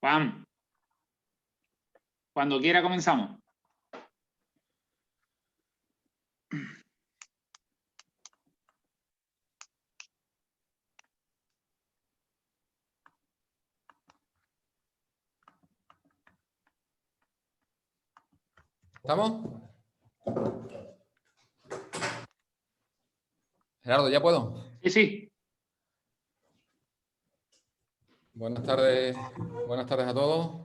Juan, cuando quiera comenzamos. ¿Estamos? Gerardo, ¿ya puedo? Sí, sí. Buenas tardes a todos.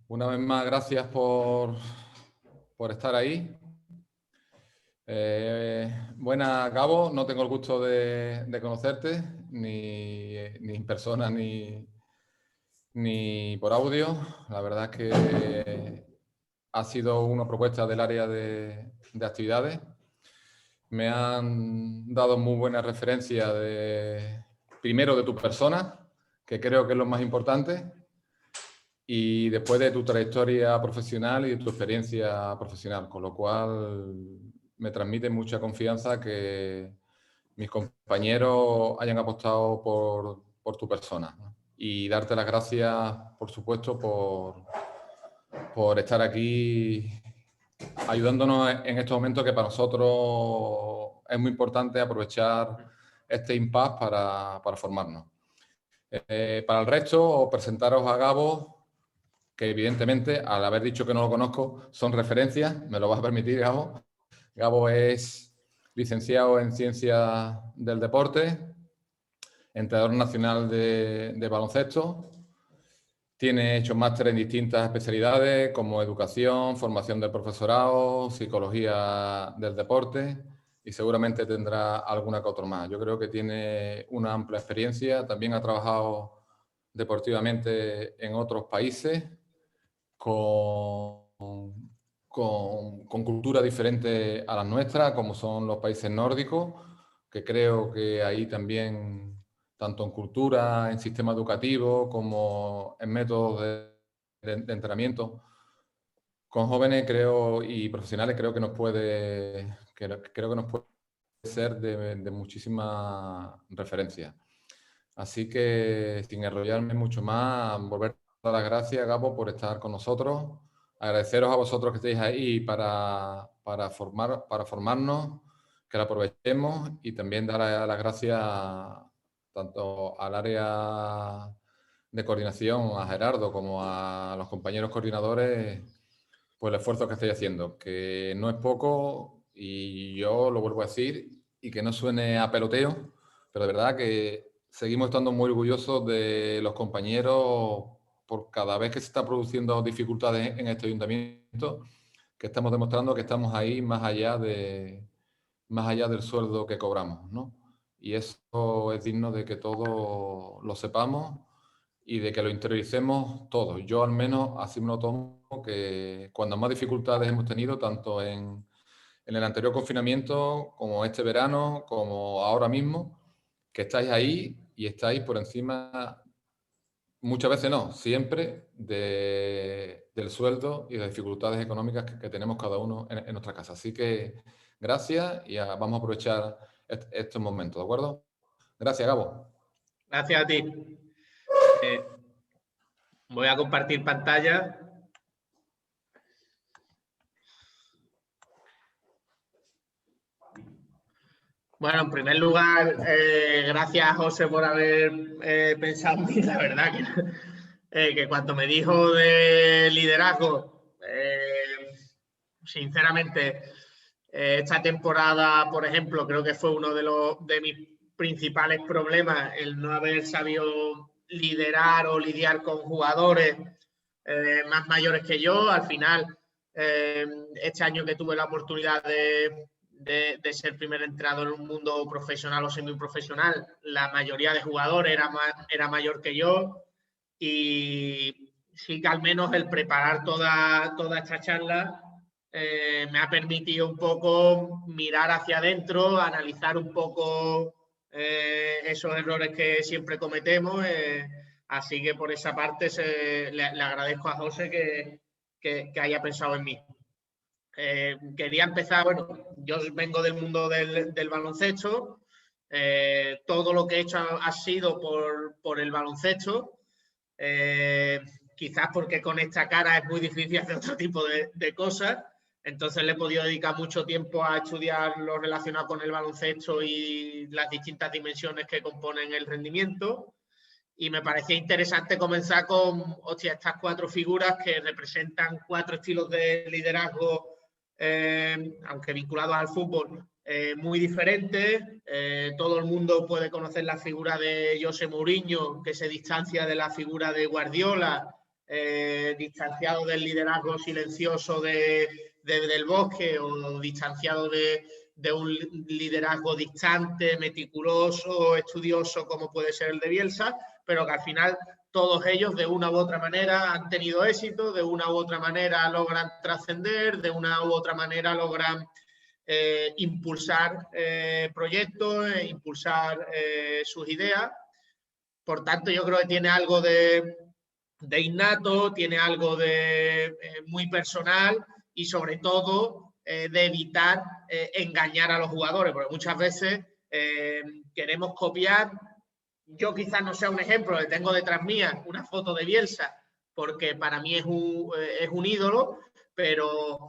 Una vez más, gracias por estar ahí. Buenas, Gabo. No tengo el gusto de conocerte, ni en persona ni por audio. La verdad es que ha sido una propuesta del área de actividades. Me han dado muy buenas referencias primero de tu persona, que creo que es lo más importante, y después de tu trayectoria profesional y de tu experiencia profesional, con lo cual me transmite mucha confianza que mis compañeros hayan apostado por tu persona, ¿no? Y darte las gracias, por supuesto, por estar aquí ayudándonos en estos momentos que para nosotros es muy importante aprovechar este impasse para formarnos. Para el resto, presentaros a Gabo, que evidentemente, al haber dicho que no lo conozco, son referencias, me lo vas a permitir, Gabo. Gabo es licenciado en Ciencias del Deporte, entrenador nacional de baloncesto. Tiene hecho máster en distintas especialidades como educación, formación del profesorado, psicología del deporte y seguramente tendrá alguna que otra más. Yo creo que tiene una amplia experiencia. También ha trabajado deportivamente en otros países con cultura diferente a la nuestra, como son los países nórdicos, que creo que ahí también, tanto en cultura, en sistema educativo, como en métodos de entrenamiento, con jóvenes y profesionales creo que nos puede ser de muchísima referencia. Así que, sin enrollarme mucho más, volver a dar las gracias, Gabo, por estar con nosotros. Agradeceros a vosotros que estéis ahí para formarnos, que lo aprovechemos, y también dar las gracias tanto al área de coordinación, a Gerardo, como a los compañeros coordinadores, por el esfuerzo que estáis haciendo, que no es poco, y yo lo vuelvo a decir, y que no suene a peloteo, pero de verdad que seguimos estando muy orgullosos de los compañeros por cada vez que se está produciendo dificultades en este ayuntamiento, que estamos demostrando que estamos ahí más allá del sueldo que cobramos, ¿no? Y eso es digno de que todos lo sepamos y de que lo interioricemos todos. Yo al menos así me lo tomo, que cuando más dificultades hemos tenido, tanto en el anterior confinamiento, como este verano, como ahora mismo, que estáis ahí y estáis por encima, muchas veces no, siempre del sueldo y de las dificultades económicas que tenemos cada uno en nuestra casa. Así que gracias y vamos a aprovechar estos momentos, ¿de acuerdo? Gracias, Gabo. Gracias a ti. Voy a compartir pantalla. Bueno, en primer lugar, gracias, José, por haber pensado en mí. La verdad que cuando me dijo de liderazgo, sinceramente, esta temporada, por ejemplo, creo que fue uno de mis principales problemas, el no haber sabido liderar o lidiar con jugadores más mayores que yo. Al final, este año que tuve la oportunidad de ser primer entrenador en un mundo profesional o semiprofesional, la mayoría de jugadores era mayor que yo, y sí que al menos el preparar toda esta charla me ha permitido un poco mirar hacia adentro, analizar un poco esos errores que siempre cometemos. Así que por esa parte le agradezco a José que haya pensado en mí. Quería empezar, bueno, yo vengo del mundo del baloncesto. Todo lo que he hecho ha sido por el baloncesto. quizás porque con esta cara es muy difícil hacer otro tipo de cosas. Entonces le he podido dedicar mucho tiempo a estudiar lo relacionado con el baloncesto y las distintas dimensiones que componen el rendimiento. Y me parecía interesante comenzar con estas 4 figuras que representan 4 estilos de liderazgo, aunque vinculados al fútbol, muy diferentes. Todo el mundo puede conocer la figura de José Mourinho, que se distancia de la figura de Guardiola, distanciado del liderazgo silencioso del Bosque, o distanciado de un liderazgo distante, meticuloso, estudioso, como puede ser el de Bielsa, pero que al final todos ellos de una u otra manera han tenido éxito, de una u otra manera logran trascender, de una u otra manera logran impulsar proyectos, impulsar sus ideas. Por tanto, yo creo que tiene algo de innato, tiene algo de muy personal y sobre todo de evitar engañar a los jugadores, porque muchas veces queremos copiar. Yo quizás no sea un ejemplo, le tengo detrás mía una foto de Bielsa, porque para mí es un ídolo, pero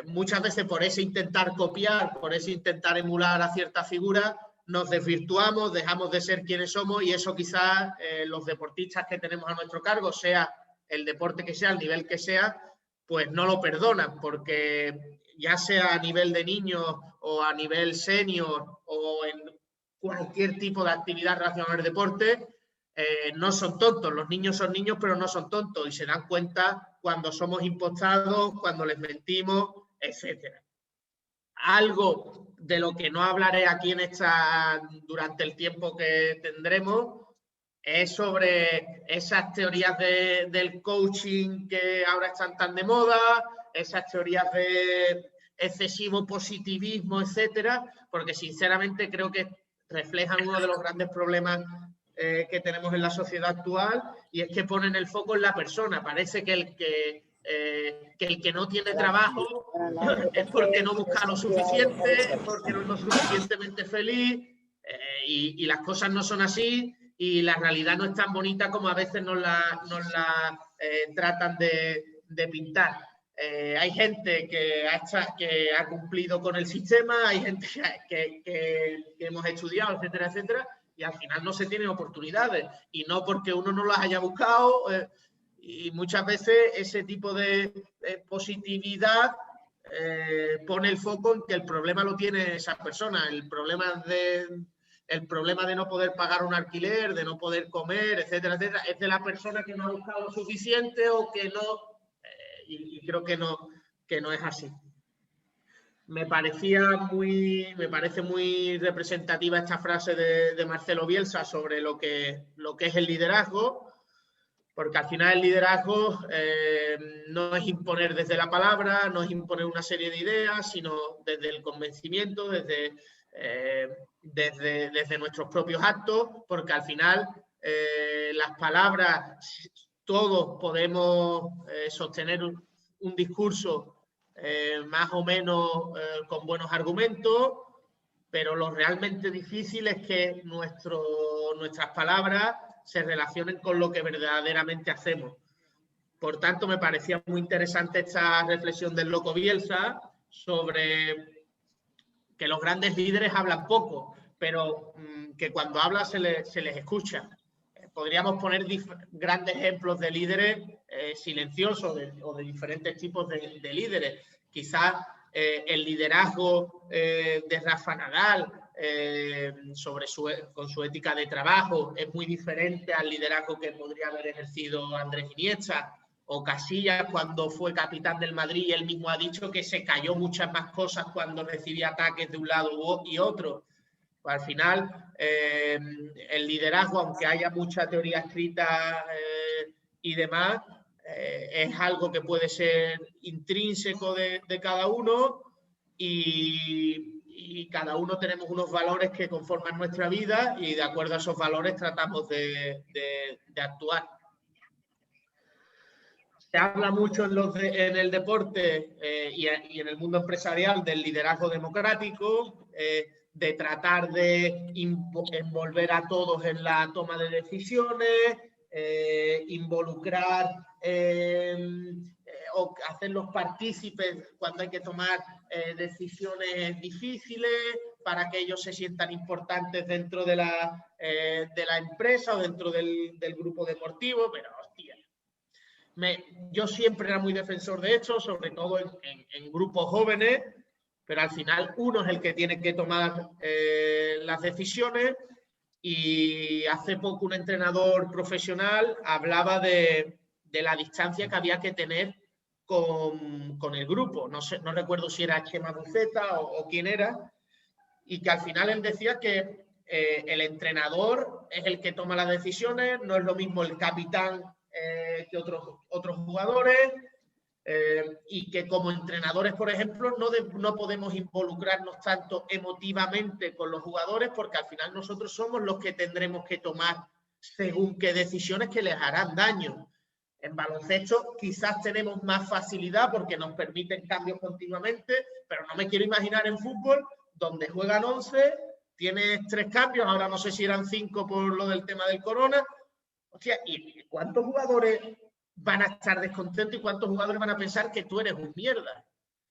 muchas veces por ese intentar copiar, por ese intentar emular a cierta figura, nos desvirtuamos, dejamos de ser quienes somos, y eso quizás los deportistas que tenemos a nuestro cargo, sea el deporte que sea, el nivel que sea, pues no lo perdonan, porque ya sea a nivel de niños o a nivel senior o en cualquier tipo de actividad relacionada con el deporte, no son tontos. Los niños son niños, pero no son tontos, y se dan cuenta cuando somos impostados, cuando les mentimos, etcétera. Algo de lo que no hablaré aquí durante el tiempo que tendremos es sobre esas teorías del coaching que ahora están tan de moda, esas teorías de excesivo positivismo, etcétera, porque sinceramente creo que reflejan uno de los grandes problemas que tenemos en la sociedad actual, y es que ponen el foco en la persona. Parece que el que no tiene trabajo es porque no busca lo suficiente, es porque no es lo suficientemente feliz, y las cosas no son así, y la realidad no es tan bonita como a veces nos la tratan de pintar. Hay gente que ha cumplido con el sistema, hay gente que hemos estudiado, etcétera, etcétera, y al final no se tienen oportunidades, y no porque uno no las haya buscado. Y muchas veces ese tipo de positividad pone el foco en que el problema lo tiene esa persona, el problema de no poder pagar un alquiler, de no poder comer, etcétera, etcétera, es de la persona que no ha buscado lo suficiente o que no, y creo que no es así. Me parece muy representativa esta frase de Marcelo Bielsa sobre lo que es el liderazgo, porque al final el liderazgo no es imponer desde la palabra, no es imponer una serie de ideas, sino desde el convencimiento, desde nuestros propios actos, porque al final las palabras, todos podemos sostener un discurso más o menos con buenos argumentos, pero lo realmente difícil es que nuestras palabras se relacionen con lo que verdaderamente hacemos. Por tanto, me parecía muy interesante esta reflexión del loco Bielsa sobre que los grandes líderes hablan poco, pero que cuando hablan se les escucha. Podríamos poner grandes ejemplos de líderes silenciosos o de diferentes tipos de líderes. Quizás el liderazgo de Rafa Nadal con su ética de trabajo es muy diferente al liderazgo que podría haber ejercido Andrés Iniesta, o Casillas cuando fue capitán del Madrid, y él mismo ha dicho que se cayó muchas más cosas cuando recibía ataques de un lado y otro. Pues al final, el liderazgo, aunque haya mucha teoría escrita y demás, es algo que puede ser intrínseco de cada uno, y cada uno tenemos unos valores que conforman nuestra vida, y de acuerdo a esos valores tratamos de actuar. Se habla mucho en el deporte y en el mundo empresarial del liderazgo democrático, de tratar de envolver a todos en la toma de decisiones, involucrar o hacerlos partícipes cuando hay que tomar decisiones difíciles, para que ellos se sientan importantes dentro de la empresa o dentro del grupo deportivo, pero hostia. Yo siempre era muy defensor de esto, sobre todo en grupos jóvenes, pero al final uno es el que tiene que tomar las decisiones. Y hace poco un entrenador profesional hablaba de la distancia que había que tener con el grupo. No sé, no recuerdo si era Chema Buceta o quién era, y que al final él decía que el entrenador es el que toma las decisiones, no es lo mismo el capitán que otros jugadores, y que como entrenadores, por ejemplo, no podemos involucrarnos tanto emotivamente con los jugadores, porque al final nosotros somos los que tendremos que tomar según qué decisiones que les harán daño. En baloncesto quizás tenemos más facilidad porque nos permiten cambios continuamente, pero no me quiero imaginar en fútbol donde juegan 11, tienes 3 cambios, ahora no sé si eran 5 por lo del tema del corona. Hostia, ¿y cuántos jugadores van a estar descontentos y cuántos jugadores van a pensar que tú eres un mierda?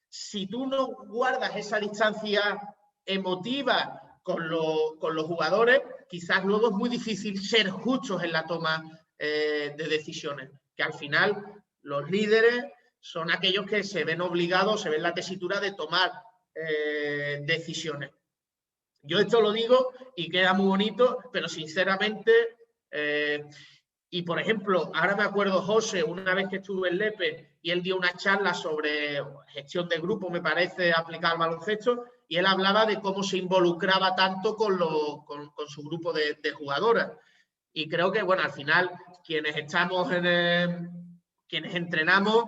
Si tú no guardas esa distancia emotiva con los jugadores, quizás luego es muy difícil ser justos en la toma de decisiones, que al final los líderes son aquellos que se ven obligados, se ven la tesitura de tomar decisiones. Yo esto lo digo y queda muy bonito, pero sinceramente, y por ejemplo, ahora me acuerdo José, una vez que estuve en Lepe y él dio una charla sobre gestión de grupo, me parece, aplicada al baloncesto, y él hablaba de cómo se involucraba tanto con su grupo de jugadoras. Y creo que, bueno, al final, quienes entrenamos,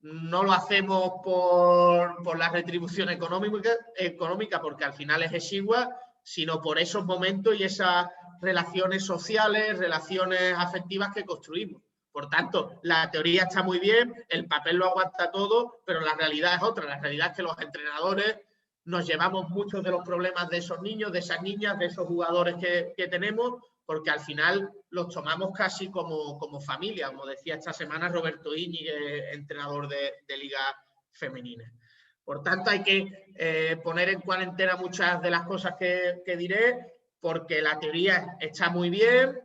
no lo hacemos por la retribución económica, porque al final es exigua, sino por esos momentos y esas relaciones sociales, relaciones afectivas que construimos. Por tanto, la teoría está muy bien, el papel lo aguanta todo, pero la realidad es otra. La realidad es que los entrenadores nos llevamos muchos de los problemas de esos niños, de esas niñas, de esos jugadores que tenemos, porque al final los tomamos casi como familia, como decía esta semana Roberto Íñiguez, entrenador de Liga Femenina. Por tanto, hay que poner en cuarentena muchas de las cosas que diré, porque la teoría está muy bien.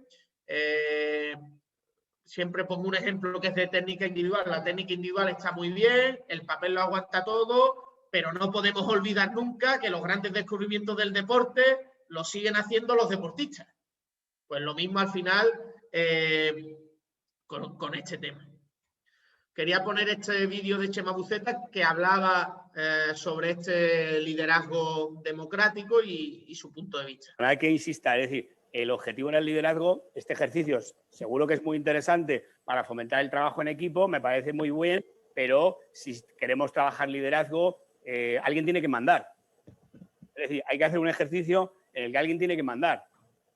Siempre pongo un ejemplo que es de técnica individual. La técnica individual está muy bien, el papel lo aguanta todo, pero no podemos olvidar nunca que los grandes descubrimientos del deporte los siguen haciendo los deportistas. Pues lo mismo al final con este tema. Quería poner este vídeo de Chema Buceta que hablaba sobre este liderazgo democrático y su punto de vista. Hay que insistir, es decir, el objetivo en el liderazgo, este ejercicio seguro que es muy interesante para fomentar el trabajo en equipo, me parece muy bien, pero si queremos trabajar liderazgo, alguien tiene que mandar. Es decir, hay que hacer un ejercicio en el que alguien tiene que mandar.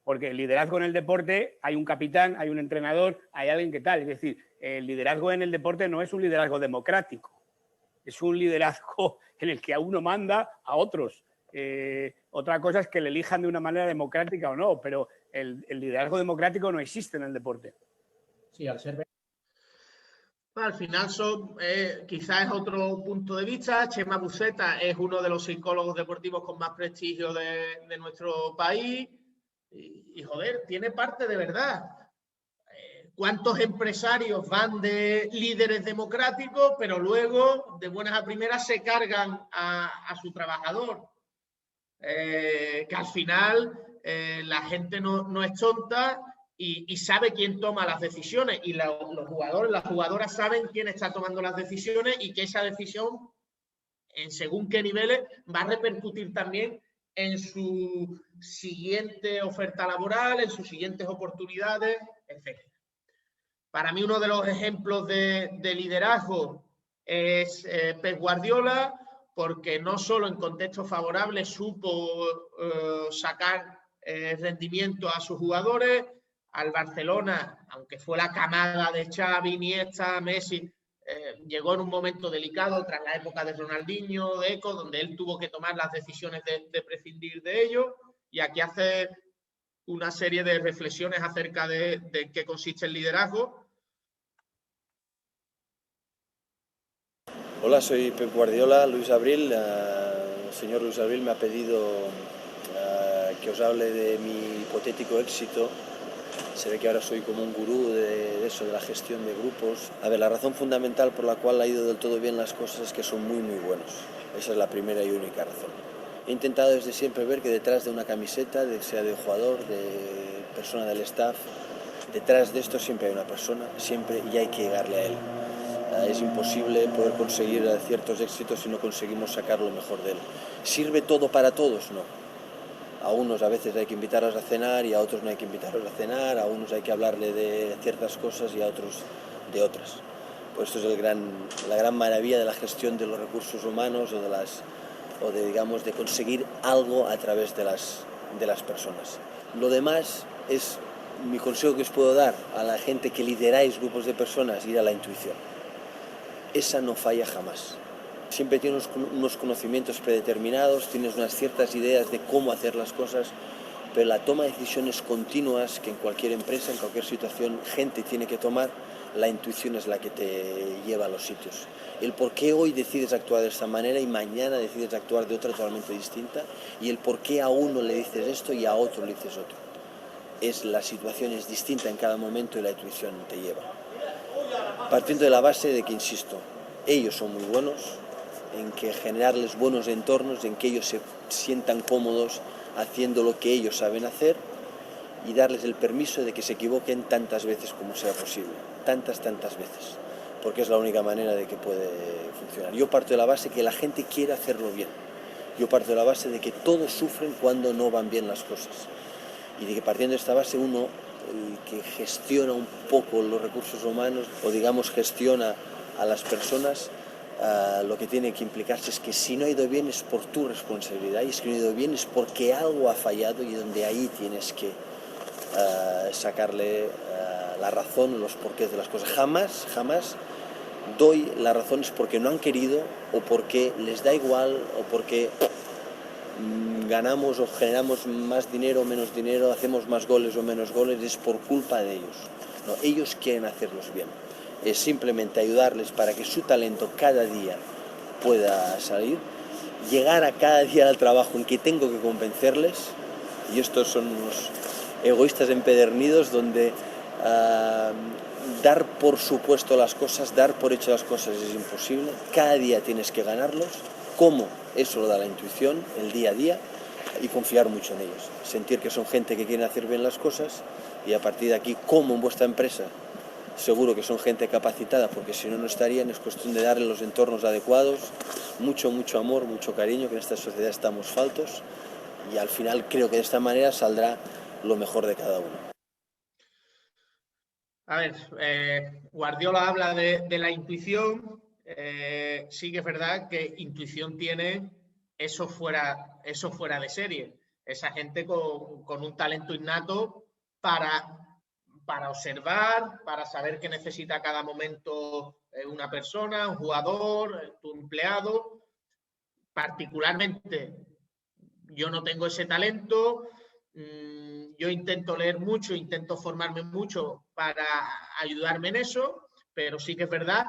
Porque el liderazgo en el deporte, hay un capitán, hay un entrenador, hay alguien que tal. Es decir, el liderazgo en el deporte no es un liderazgo democrático. Es un liderazgo en el que a uno manda a otros. Otra cosa es que le elijan de una manera democrática o no, pero el liderazgo democrático no existe en el deporte. Sí, al ser... Al final quizás es otro punto de vista. Chema Buceta es uno de los psicólogos deportivos con más prestigio de nuestro país. Y joder, tiene parte de verdad. ¿Cuántos empresarios van de líderes democráticos, pero luego, de buenas a primeras, se cargan a su trabajador? Que al final la gente no es tonta y sabe quién toma las decisiones. Y los jugadores, las jugadoras saben quién está tomando las decisiones y que esa decisión, en según qué niveles, va a repercutir también en su siguiente oferta laboral, en sus siguientes oportunidades, etc. Para mí uno de los ejemplos de liderazgo es Pep Guardiola, porque no solo en contextos favorables supo sacar rendimiento a sus jugadores. Al Barcelona, aunque fue la camada de Xavi, Iniesta, Messi, llegó en un momento delicado tras la época de Ronaldinho, de Eco, donde él tuvo que tomar las decisiones de prescindir de ellos. Y aquí hace una serie de reflexiones acerca de qué consiste el liderazgo. Hola, soy Pep Guardiola. Luis Abril, el señor Luis Abril me ha pedido que os hable de mi hipotético éxito. Se ve que ahora soy como un gurú de eso, de la gestión de grupos. A ver, la razón fundamental por la cual ha ido del todo bien las cosas es que son muy, muy buenos. Esa es la primera y única razón. He intentado desde siempre ver que detrás de una camiseta, sea de jugador, de persona del staff, detrás de esto siempre hay una persona, siempre, y hay que llegarle a él. Es imposible poder conseguir ciertos éxitos si no conseguimos sacar lo mejor de él. ¿Sirve todo para todos? No. A unos a veces hay que invitarlos a cenar y a otros no hay que invitarlos a cenar, a unos hay que hablarle de ciertas cosas y a otros de otras. Pues esto es la gran maravilla de la gestión de los recursos humanos digamos, de conseguir algo a través de las personas. Lo demás es mi consejo que os puedo dar a la gente que lideráis grupos de personas, ir a la intuición. Esa no falla jamás. Siempre tienes unos conocimientos predeterminados, tienes unas ciertas ideas de cómo hacer las cosas, pero la toma de decisiones continuas que en cualquier empresa, en cualquier situación, gente tiene que tomar, la intuición es la que te lleva a los sitios. El por qué hoy decides actuar de esta manera y mañana decides actuar de otra totalmente distinta, y el por qué a uno le dices esto y a otro le dices otro. La situación es distinta en cada momento y la intuición te lleva. Partiendo de la base de que, insisto, ellos son muy buenos, en que generarles buenos entornos, en que ellos se sientan cómodos haciendo lo que ellos saben hacer y darles el permiso de que se equivoquen tantas veces como sea posible, tantas veces, porque es la única manera de que puede funcionar. Yo parto de la base que la gente quiere hacerlo bien, yo parto de la base de que todos sufren cuando no van bien las cosas y de que partiendo de esta base uno, el que gestiona un poco los recursos humanos o digamos gestiona a las personas, lo que tiene que implicarse es que si no ha ido bien es por tu responsabilidad y si no ha ido bien es porque algo ha fallado y donde ahí tienes que sacarle la razón, los porqués de las cosas. Jamás doy las razones porque no han querido o porque les da igual o porque ganamos o generamos más dinero o menos dinero, hacemos más goles o menos goles, es por culpa de ellos. No, ellos quieren hacerlos bien. Es simplemente ayudarles para que su talento cada día pueda salir, llegar a cada día al trabajo en que tengo que convencerles, y estos son unos egoístas empedernidos donde dar por supuesto las cosas, dar por hecho las cosas es imposible, cada día tienes que ganarlos. ¿Cómo? Eso lo da la intuición, el día a día, y confiar mucho en ellos, sentir que son gente que quiere hacer bien las cosas y a partir de aquí, como en vuestra empresa, seguro que son gente capacitada porque si no, no estarían, es cuestión de darle los entornos adecuados, mucho amor, mucho cariño, que en esta sociedad estamos faltos y al final creo que de esta manera saldrá lo mejor de cada uno. A ver, Guardiola habla de la intuición, sí que es verdad que intuición tiene eso fuera de serie, esa gente con un talento innato para observar, para saber qué necesita cada momento una persona, un jugador, tu empleado. Particularmente, yo no tengo ese talento, yo intento leer mucho, intento formarme mucho para ayudarme en eso, pero sí que es verdad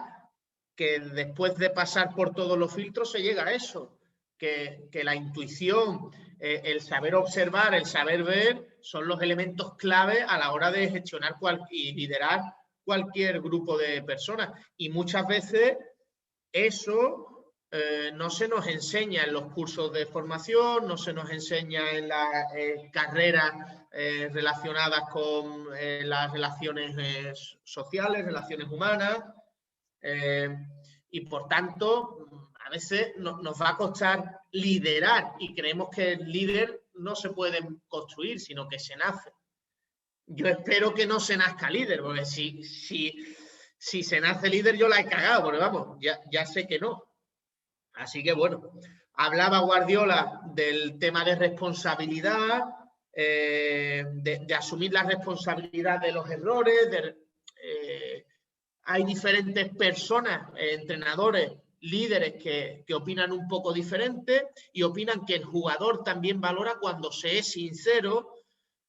que después de pasar por todos los filtros se llega a eso, que la intuición, el saber observar, el saber ver, son los elementos clave a la hora de gestionar y liderar cualquier grupo de personas. Y muchas veces eso no se nos enseña en los cursos de formación, no se nos enseña en las carreras relacionadas con las relaciones sociales, relaciones humanas. Y por tanto, a veces nos va a costar liderar y creemos que el líder no se puede construir, sino que se nace. Yo espero que no se nazca líder, porque si se nace líder yo la he cagado, porque vamos, ya sé que no. Así que bueno, hablaba Guardiola del tema de responsabilidad, de asumir la responsabilidad de los errores, hay diferentes personas, entrenadores, líderes que opinan un poco diferente y opinan que el jugador también valora cuando se es sincero,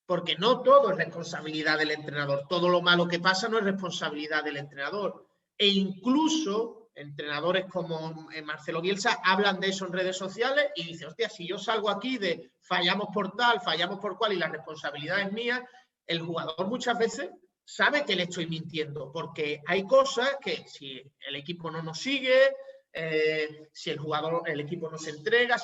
porque no todo es responsabilidad del entrenador. Todo lo malo que pasa no es responsabilidad del entrenador. E incluso entrenadores como Marcelo Bielsa hablan de eso en redes sociales y dicen, hostia, si yo salgo aquí de fallamos por tal, fallamos por cual y la responsabilidad es mía, el jugador muchas veces sabe que le estoy mintiendo, porque hay cosas que si el equipo no nos sigue, si el equipo no se entrega,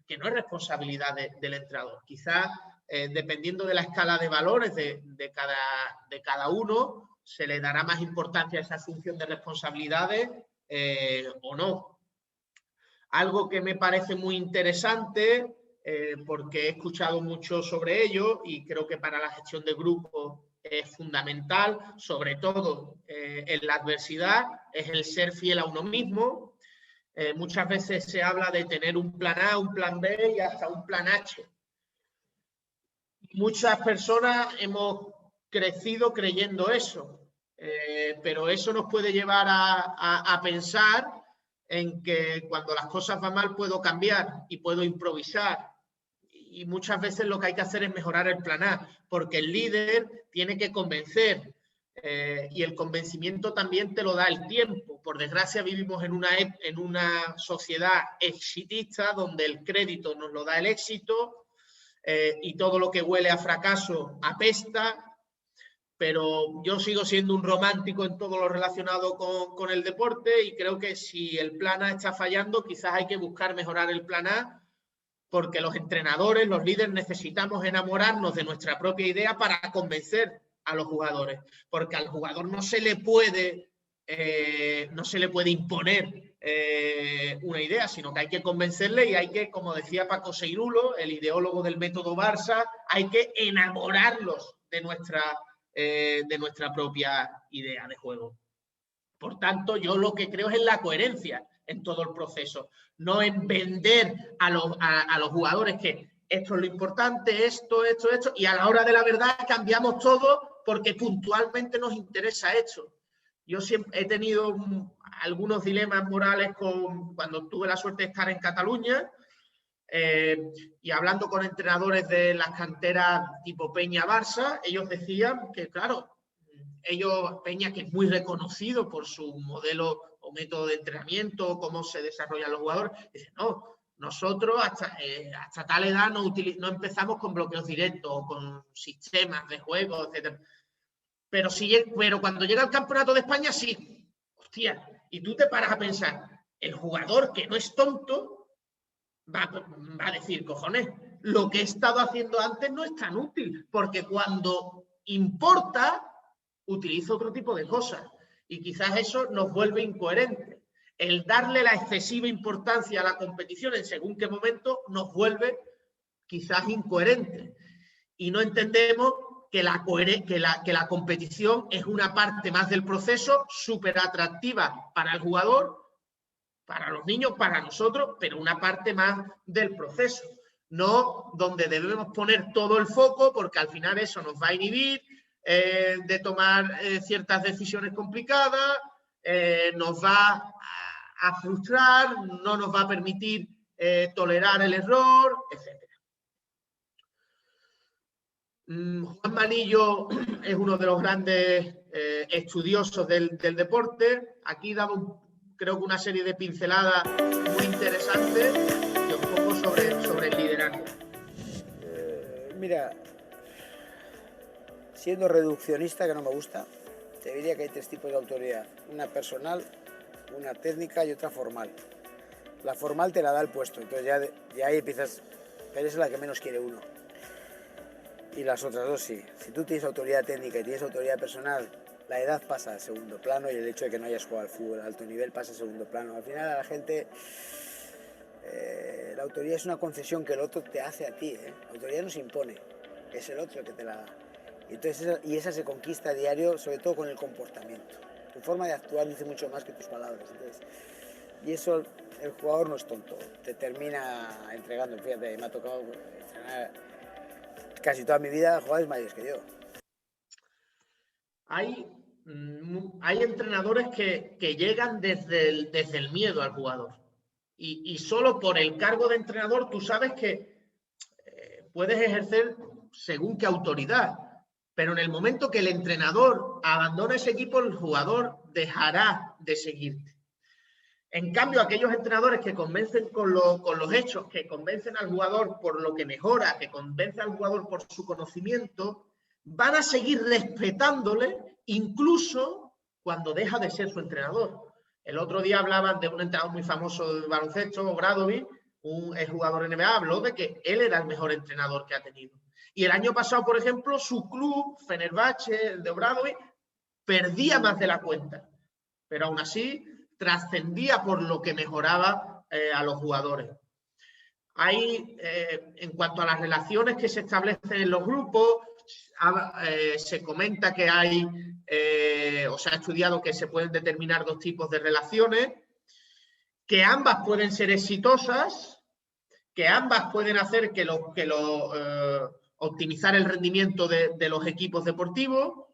que no es responsabilidad del entrenador. Quizás, dependiendo de la escala de valores de cada uno, se le dará más importancia a esa asunción de responsabilidades o no. Algo que me parece muy interesante, porque he escuchado mucho sobre ello y creo que para la gestión de grupos es fundamental, sobre todo en la adversidad, es el ser fiel a uno mismo. Muchas veces se habla de tener un plan A, un plan B y hasta un plan H. Muchas personas hemos crecido creyendo eso, pero eso nos puede llevar a pensar en que cuando las cosas van mal puedo cambiar y puedo improvisar. Y muchas veces lo que hay que hacer es mejorar el plan A, porque el líder tiene que convencer y el convencimiento también te lo da el tiempo. Por desgracia vivimos en una sociedad exitista donde el crédito nos lo da el éxito y todo lo que huele a fracaso apesta, pero yo sigo siendo un romántico en todo lo relacionado con el deporte y creo que si el plan A está fallando, quizás hay que buscar mejorar el plan A, porque los entrenadores, los líderes, necesitamos enamorarnos de nuestra propia idea para convencer a los jugadores, porque al jugador no se le puede imponer una idea, sino que hay que convencerle y hay que, como decía Paco Seirulo, el ideólogo del método Barça, hay que enamorarlos de nuestra propia idea de juego. Por tanto, yo lo que creo es en la coherencia en todo el proceso, no en vender a los jugadores que esto es lo importante, esto, y a la hora de la verdad cambiamos todo porque puntualmente nos interesa esto. Yo siempre he tenido algunos dilemas morales cuando tuve la suerte de estar en Cataluña y hablando con entrenadores de las canteras tipo Peña-Barça, ellos decían que, claro, Peña, que es muy reconocido por su modelo o método de entrenamiento, cómo se desarrollan los jugadores, dice, no, nosotros hasta tal edad no empezamos con bloqueos directos o con sistemas de juego, etc. Pero cuando llega el Campeonato de España, sí. Hostia, y tú te paras a pensar, el jugador que no es tonto va a decir, cojones, lo que he estado haciendo antes no es tan útil, porque cuando importa, utiliza otro tipo de cosas y quizás eso nos vuelve incoherentes. El darle la excesiva importancia a la competición en según qué momento nos vuelve quizás incoherentes y no entendemos que la competición es una parte más del proceso súper atractiva para el jugador, para los niños, para nosotros, pero una parte más del proceso, no donde debemos poner todo el foco porque al final eso nos va a inhibir de tomar ciertas decisiones complicadas, nos va a frustrar, no nos va a permitir tolerar el error, etc. Juan Manillo es uno de los grandes estudiosos del deporte. Aquí daba creo que una serie de pinceladas muy interesantes y un poco sobre el liderazgo. Mira, siendo reduccionista, que no me gusta, te diría que hay tres tipos de autoridad. Una personal, una técnica y otra formal. La formal te la da el puesto, entonces ya ahí empiezas, pero esa es la que menos quiere uno. Y las otras dos sí. Si tú tienes autoridad técnica y tienes autoridad personal, la edad pasa a segundo plano y el hecho de que no hayas jugado al fútbol a alto nivel pasa a segundo plano. Al final a la gente, la autoridad es una concesión que el otro te hace a ti. La autoridad no se impone, es el otro el que te la da. Y esa se conquista a diario, sobre todo con el comportamiento. Tu forma de actuar dice mucho más que tus palabras. Entonces, y eso el jugador no es tonto, te termina entregando. Fíjate, me ha tocado entrenar casi toda mi vida a jugadores mayores que yo. Hay entrenadores que llegan desde el miedo al jugador. Y solo por el cargo de entrenador tú sabes que puedes ejercer según qué autoridad. Pero en el momento que el entrenador abandona ese equipo, el jugador dejará de seguirte. En cambio, aquellos entrenadores que convencen con los hechos, que convencen al jugador por lo que mejora, que convencen al jugador por su conocimiento, van a seguir respetándole incluso cuando deja de ser su entrenador. El otro día hablaban de un entrenador muy famoso de baloncesto, Obradović, un jugador NBA, habló de que él era el mejor entrenador que ha tenido. Y el año pasado, por ejemplo, su club, Fenerbahce, de Obradović, perdía más de la cuenta. Pero aún así, trascendía por lo que mejoraba a los jugadores. Hay, en cuanto a las relaciones que se establecen en los grupos, se comenta que hay, o se ha estudiado que se pueden determinar dos tipos de relaciones, que ambas pueden ser exitosas, que ambas pueden hacer que optimizar el rendimiento de los equipos deportivos,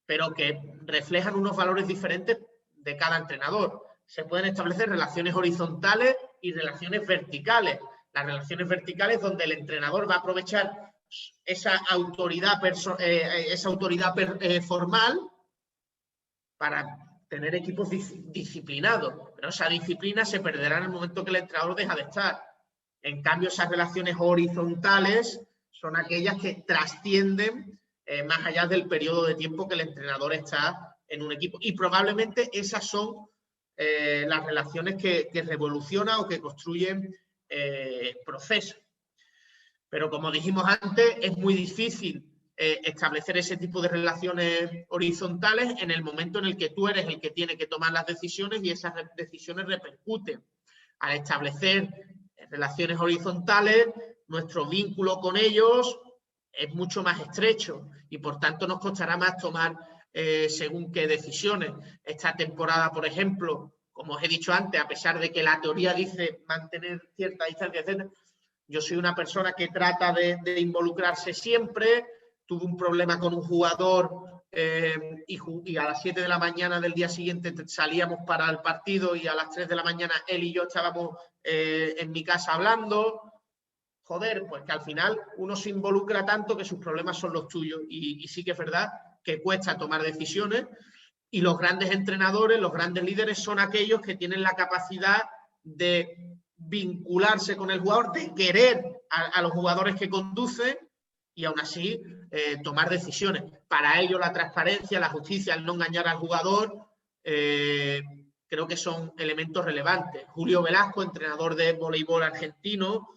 pero que reflejan unos valores diferentes de cada entrenador. Se pueden establecer relaciones horizontales y relaciones verticales. Las relaciones verticales donde el entrenador va a aprovechar esa autoridad formal para tener equipos disciplinados. Pero esa disciplina se perderá en el momento que el entrenador deja de estar. En cambio, esas relaciones horizontales son aquellas que trascienden más allá del periodo de tiempo que el entrenador está en un equipo. Y probablemente esas son las relaciones que revolucionan o que construyen procesos. Pero como dijimos antes, es muy difícil establecer ese tipo de relaciones horizontales en el momento en el que tú eres el que tiene que tomar las decisiones y esas decisiones repercuten. Al establecer relaciones horizontales, nuestro vínculo con ellos es mucho más estrecho y por tanto nos costará más tomar según qué decisiones. Esta temporada, por ejemplo, como os he dicho antes, a pesar de que la teoría dice mantener cierta distancia, etc., yo soy una persona que trata de involucrarse siempre. Tuve un problema con un jugador y a las 7 de la mañana del día siguiente salíamos para el partido y a las 3 de la mañana él y yo estábamos en mi casa hablando. Joder, pues que al final uno se involucra tanto que sus problemas son los tuyos y sí que es verdad que cuesta tomar decisiones y los grandes entrenadores, los grandes líderes son aquellos que tienen la capacidad de vincularse con el jugador, de querer a los jugadores que conducen y aún así tomar decisiones. Para ello la transparencia, la justicia, el no engañar al jugador, creo que son elementos relevantes. Julio Velasco, entrenador de voleibol argentino,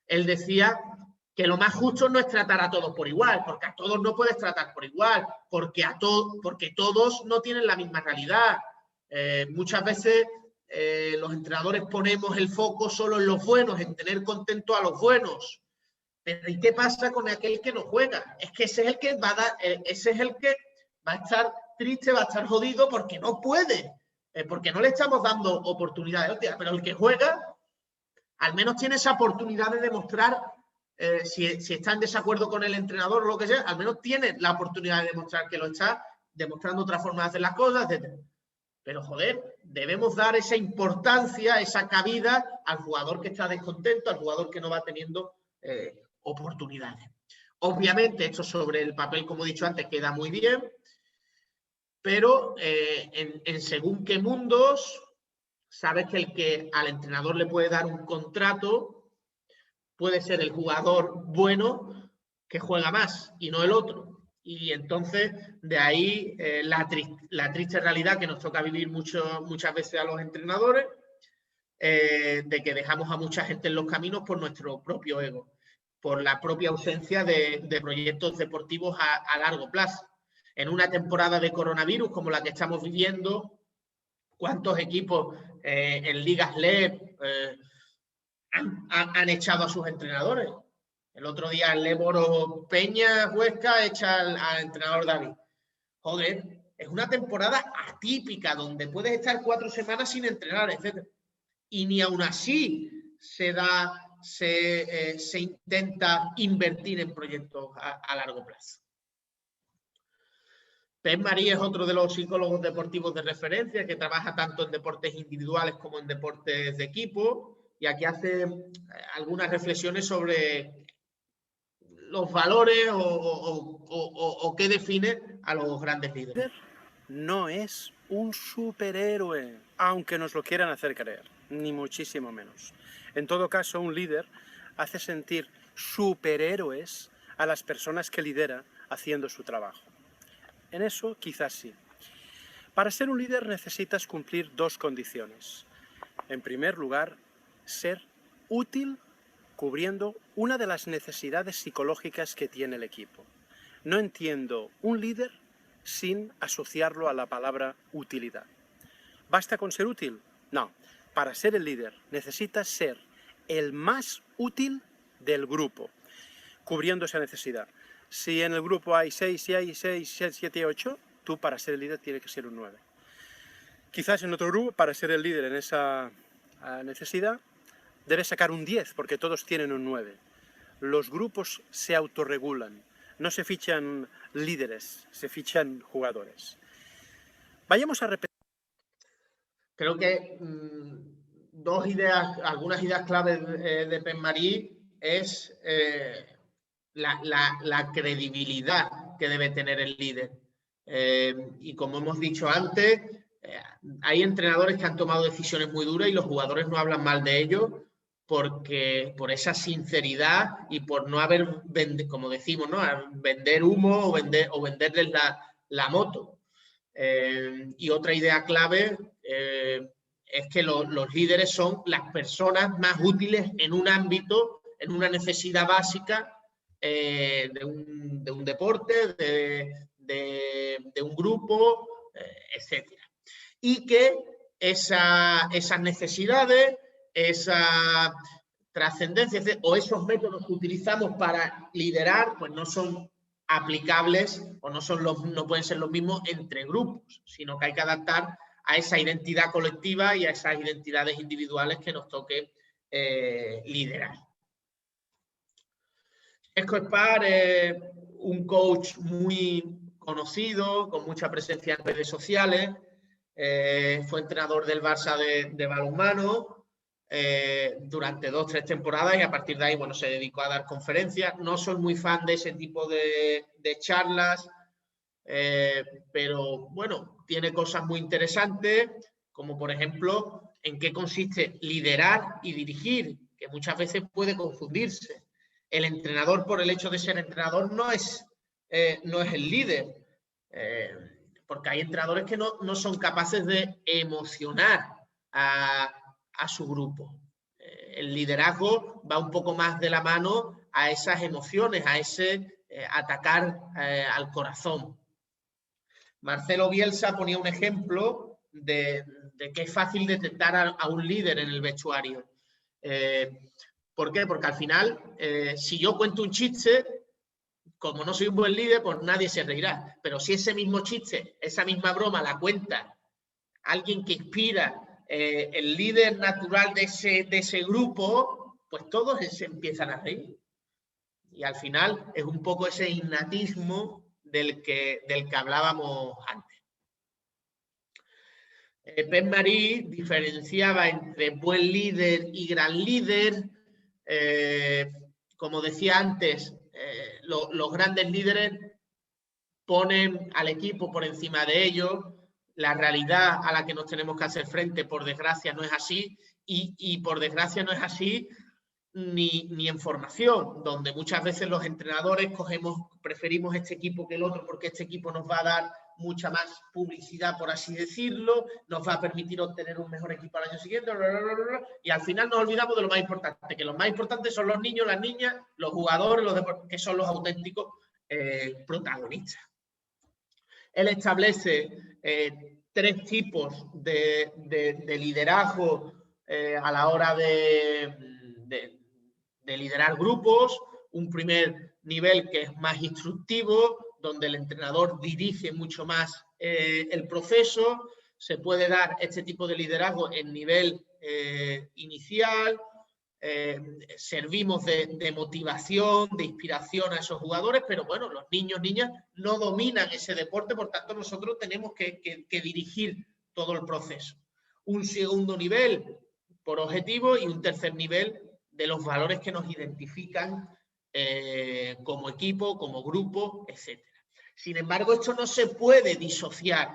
él decía que lo más justo no es tratar a todos por igual, porque a todos no puedes tratar por igual, porque todos no tienen la misma realidad. Muchas veces los entrenadores ponemos el foco solo en los buenos, en tener contento a los buenos. Pero ¿y qué pasa con aquel que no juega? Es que ese es el que va a estar triste, va a estar jodido porque no puede, porque no le estamos dando oportunidades. Pero el que juega, al menos tiene esa oportunidad de demostrar, si está en desacuerdo con el entrenador o lo que sea, al menos tiene la oportunidad de demostrar que lo está, demostrando otra forma de hacer las cosas, etc. Pero, joder, debemos dar esa importancia, esa cabida al jugador que está descontento, al jugador que no va teniendo oportunidades. Obviamente, esto sobre el papel, como he dicho antes, queda muy bien, pero en según qué mundos, sabes que el que al entrenador le puede dar un contrato puede ser el jugador bueno que juega más y no el otro. Y entonces, de ahí la triste realidad que nos toca vivir muchas veces a los entrenadores, de que dejamos a mucha gente en los caminos por nuestro propio ego, por la propia ausencia de proyectos deportivos a largo plazo. En una temporada de coronavirus como la que estamos viviendo, ¿cuántos equipos en ligas LEP han echado a sus entrenadores? El otro día el Leboro Peña Huesca echa al entrenador David. Joder, es una temporada atípica donde puedes estar 4 semanas sin entrenar, etc. Y ni aún así se intenta invertir en proyectos a largo plazo. Pep Marí es otro de los psicólogos deportivos de referencia que trabaja tanto en deportes individuales como en deportes de equipo y aquí hace algunas reflexiones sobre los valores o qué define a los grandes líderes? No es un superhéroe, aunque nos lo quieran hacer creer, ni muchísimo menos. En todo caso, un líder hace sentir superhéroes a las personas que lidera haciendo su trabajo. En eso quizás sí. Para ser un líder necesitas cumplir dos condiciones. En primer lugar, ser útil cubriendo una de las necesidades psicológicas que tiene el equipo. No entiendo un líder sin asociarlo a la palabra utilidad. ¿Basta con ser útil? No. Para ser el líder necesitas ser el más útil del grupo, cubriendo esa necesidad. Si en el grupo hay 6, 7, 8, tú para ser el líder tienes que ser un 9. Quizás en otro grupo, para ser el líder en esa necesidad, debes sacar un 10, porque todos tienen un 9. Los grupos se autorregulan, no se fichan líderes, se fichan jugadores. Vayamos a repetir. Creo que algunas ideas claves de Penmarí es la credibilidad que debe tener el líder. Y como hemos dicho antes, hay entrenadores que han tomado decisiones muy duras y los jugadores no hablan mal de ellos por esa sinceridad y por no haber, como decimos, ¿no? Vender humo o venderles la moto. Y otra idea clave es que los líderes son las personas más útiles en un ámbito, en una necesidad básica de un deporte, de un grupo, etc. Y que esas necesidades, esa trascendencia o esos métodos que utilizamos para liderar, pues no son aplicables o no pueden ser los mismos entre grupos, sino que hay que adaptar a esa identidad colectiva y a esas identidades individuales que nos toque liderar. Scott Spahr es un coach muy conocido, con mucha presencia en redes sociales. Fue entrenador del Barça de balonmano durante 2 o 3 temporadas y a partir de ahí, bueno, se dedicó a dar conferencias. No soy muy fan de ese tipo de charlas, pero bueno, tiene cosas muy interesantes, como por ejemplo, en qué consiste liderar y dirigir, que muchas veces puede confundirse. El entrenador, por el hecho de ser entrenador, no es el líder, porque hay entrenadores que no son capaces de emocionar a su grupo. El liderazgo va un poco más de la mano a esas emociones, a ese atacar al corazón. Marcelo Bielsa ponía un ejemplo de que es fácil detectar a un líder en el vestuario. ¿Por qué? Porque al final, si yo cuento un chiste, como no soy un buen líder, pues nadie se reirá. Pero si ese mismo chiste, esa misma broma la cuenta alguien que inspira, el líder natural de ese grupo, pues todos se empiezan a reír. Y al final es un poco ese innatismo del que hablábamos antes. Penmarí diferenciaba entre buen líder y gran líder. Como decía antes, los grandes líderes ponen al equipo por encima de ellos. La realidad a la que nos tenemos que hacer frente, por desgracia, no es así. Y por desgracia no es así ni en formación, donde muchas veces los entrenadores preferimos este equipo que el otro porque este equipo nos va a dar mucha más publicidad, por así decirlo, nos va a permitir obtener un mejor equipo al año siguiente, y al final nos olvidamos de lo más importante, que los más importantes son los niños, las niñas, los jugadores, que son los auténticos protagonistas. Él establece 3 tipos de liderazgo a la hora de liderar grupos. Un primer nivel que es más instructivo, donde el entrenador dirige mucho más el proceso. Se puede dar este tipo de liderazgo en nivel inicial. Servimos de motivación, de inspiración a esos jugadores, pero bueno, los niños, niñas no dominan ese deporte, por tanto nosotros tenemos que dirigir todo el proceso. Un segundo nivel por objetivo y un tercer nivel de los valores que nos identifican como equipo, como grupo, etc. Sin embargo, esto no se puede disociar.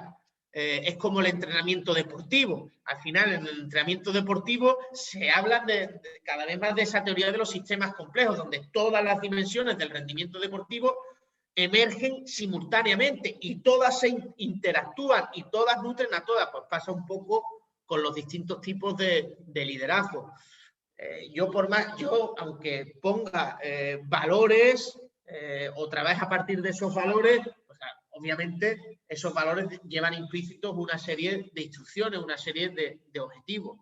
Es como el entrenamiento deportivo. Al final, en el entrenamiento deportivo se habla cada vez más de esa teoría de los sistemas complejos, donde todas las dimensiones del rendimiento deportivo emergen simultáneamente y todas se interactúan y todas nutren a todas. Pues pasa un poco con los distintos tipos de liderazgo. Yo, aunque ponga valores o trabaje a partir de esos valores, o sea, obviamente esos valores llevan implícitos una serie de instrucciones, una serie de objetivos.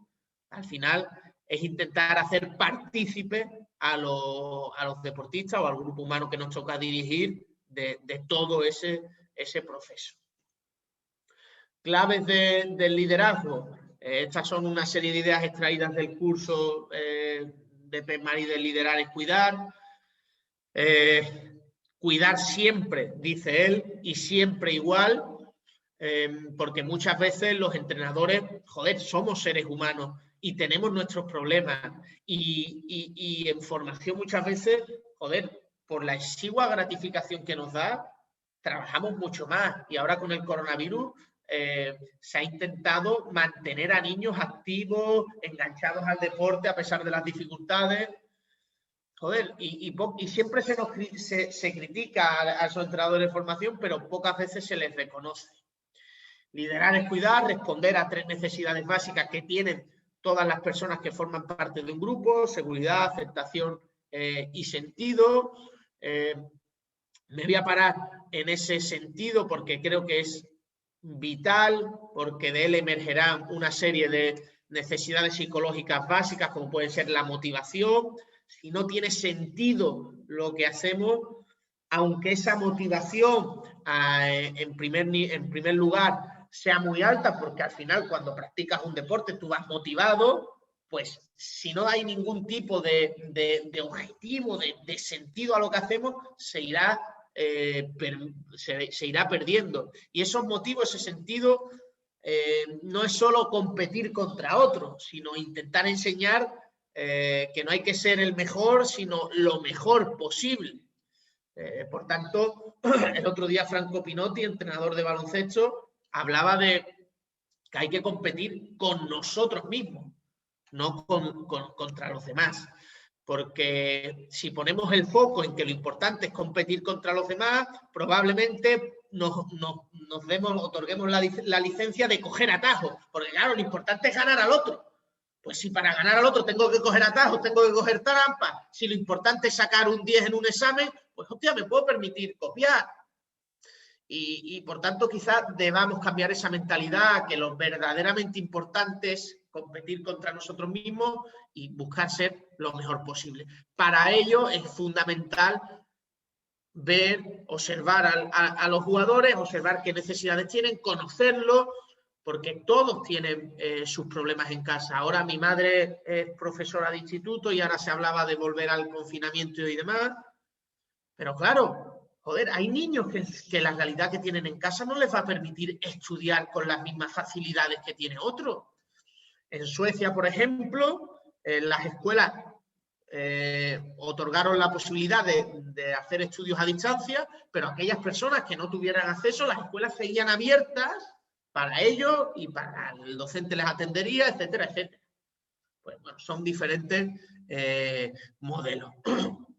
Al final es intentar hacer partícipe a los deportistas o al grupo humano que nos toca dirigir de todo ese proceso. Claves del liderazgo. Estas son una serie de ideas extraídas del curso de Pep Marí de Liderar es Cuidar. Cuidar siempre, dice él, y siempre igual, porque muchas veces los entrenadores, joder, somos seres humanos y tenemos nuestros problemas y en formación muchas veces, joder, por la exigua gratificación que nos da, trabajamos mucho más. Y ahora con el coronavirus se ha intentado mantener a niños activos, enganchados al deporte a pesar de las dificultades. Joder, y siempre se critica a esos entrenadores de formación, pero pocas veces se les reconoce. Liderar es cuidar, responder a 3 necesidades básicas que tienen todas las personas que forman parte de un grupo: seguridad, aceptación y sentido. Me voy a parar en ese sentido porque creo que es vital, porque de él emergerán una serie de necesidades psicológicas básicas, como puede ser la motivación. Si no tiene sentido lo que hacemos, aunque esa motivación en primer lugar sea muy alta, porque al final cuando practicas un deporte tú vas motivado, pues si no hay ningún tipo de objetivo, de sentido a lo que hacemos, se irá perdiendo. Y esos motivos, ese sentido, no es solo competir contra otros, sino intentar enseñar que no hay que ser el mejor, sino lo mejor posible. Por tanto, el otro día Franco Pinotti, entrenador de baloncesto, hablaba de que hay que competir con nosotros mismos, no contra los demás. Porque si ponemos el foco en que lo importante es competir contra los demás, probablemente otorguemos la licencia de coger atajos. Porque claro, lo importante es ganar al otro. Pues si para ganar al otro tengo que coger atajos, tengo que coger trampas, si lo importante es sacar un 10 en un examen, pues hostia, me puedo permitir copiar. Y por tanto quizás debamos cambiar esa mentalidad, que lo verdaderamente importante es competir contra nosotros mismos y buscar ser lo mejor posible. Para ello es fundamental observar a los jugadores, observar qué necesidades tienen, conocerlos, porque todos tienen sus problemas en casa. Ahora mi madre es profesora de instituto y ahora se hablaba de volver al confinamiento y demás. Pero claro, joder, hay niños que la realidad que tienen en casa no les va a permitir estudiar con las mismas facilidades que tiene otro. En Suecia, por ejemplo, en las escuelas otorgaron la posibilidad de hacer estudios a distancia, pero aquellas personas que no tuvieran acceso, las escuelas seguían abiertas para ellos y para el docente les atendería, etcétera, etcétera. Pues bueno, son diferentes modelos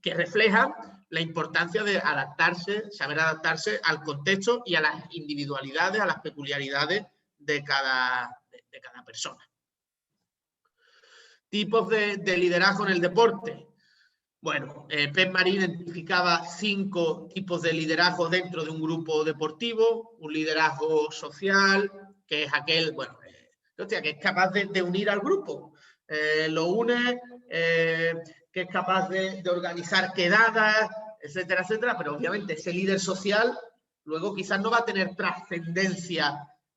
que reflejan la importancia de adaptarse, saber adaptarse al contexto y a las individualidades, a las peculiaridades de cada persona. Tipos de liderazgo en el deporte. Bueno, Pep Marí identificaba 5 tipos de liderazgo dentro de un grupo deportivo. Un liderazgo social, que es aquel, bueno, que es capaz de unir al grupo. Lo une, que es capaz de organizar quedadas, etcétera, etcétera. Pero obviamente ese líder social luego quizás no va a tener trascendencia,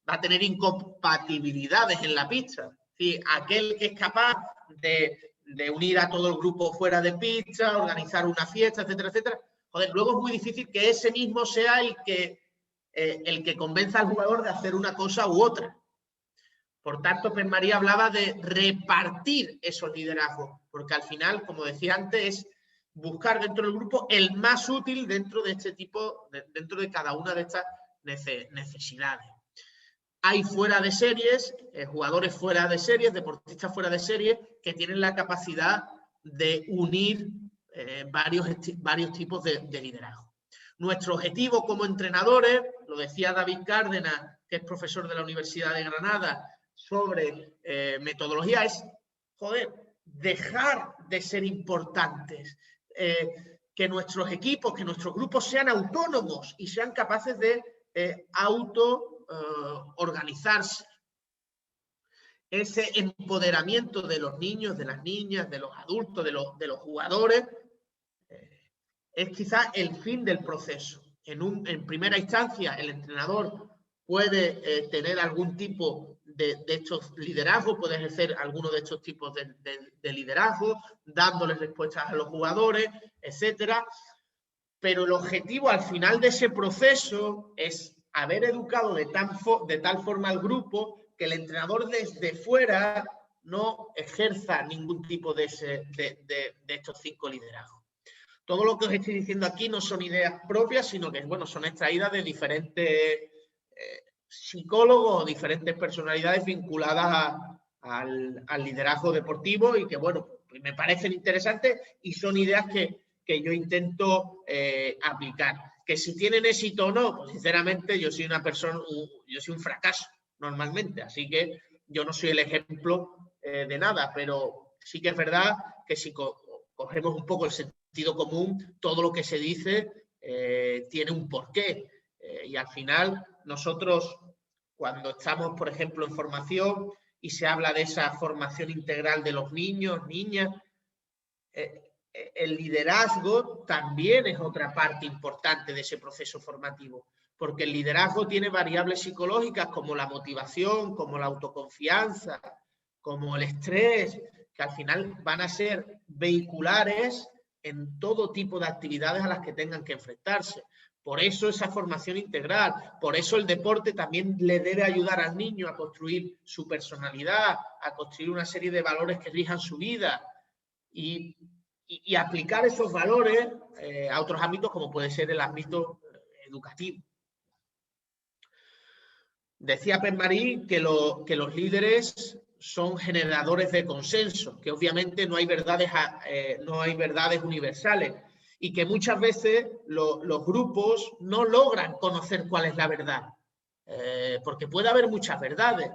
va a tener incompatibilidades en la pista. Sí, aquel que es capaz de unir a todo el grupo fuera de pista, organizar una fiesta, etcétera, etcétera. Joder, luego es muy difícil que ese mismo sea el que convenza al jugador de hacer una cosa u otra. Por tanto, Pep Marí hablaba de repartir esos liderazgos, porque al final, como decía antes, es buscar dentro del grupo el más útil dentro de este tipo, dentro de cada una de estas necesidades. Hay fuera de series, jugadores fuera de series, deportistas fuera de series, que tienen la capacidad de unir varios tipos de liderazgo. Nuestro objetivo como entrenadores, lo decía David Cárdenas, que es profesor de la Universidad de Granada, sobre metodología, es, dejar de ser importantes, que nuestros equipos, que nuestros grupos sean autónomos y sean capaces de organizarse. Ese empoderamiento de los niños, de las niñas, de los adultos, de los jugadores, es quizás el fin del proceso. En primera instancia, el entrenador puede tener algún tipo de estos liderazgos, puede ejercer alguno de estos tipos de liderazgo, dándoles respuestas a los jugadores, etcétera. Pero el objetivo al final de ese proceso es haber educado de tal forma al grupo que el entrenador desde fuera no ejerza ningún tipo de estos 5 liderazgos. Todo lo que os estoy diciendo aquí no son ideas propias, sino que bueno, son extraídas de diferentes psicólogos, diferentes personalidades vinculadas al liderazgo deportivo y que bueno, me parecen interesantes y son ideas que yo intento aplicar. Que si tienen éxito o no, pues sinceramente yo soy un fracaso normalmente, así que yo no soy el ejemplo de nada, pero sí que es verdad que si cogemos un poco el sentido común, todo lo que se dice tiene un porqué y al final nosotros cuando estamos, por ejemplo, en formación y se habla de esa formación integral de los niños, niñas, el liderazgo también es otra parte importante de ese proceso formativo, porque el liderazgo tiene variables psicológicas como la motivación, como la autoconfianza, como el estrés, que al final van a ser vehiculares en todo tipo de actividades a las que tengan que enfrentarse. Por eso esa formación integral, por eso el deporte también le debe ayudar al niño a construir su personalidad, a construir una serie de valores que rijan su vida y aplicar esos valores a otros ámbitos como puede ser el ámbito educativo. Decía Permarí que los líderes son generadores de consenso, que obviamente no hay verdades universales y que muchas veces los grupos no logran conocer cuál es la verdad, porque puede haber muchas verdades,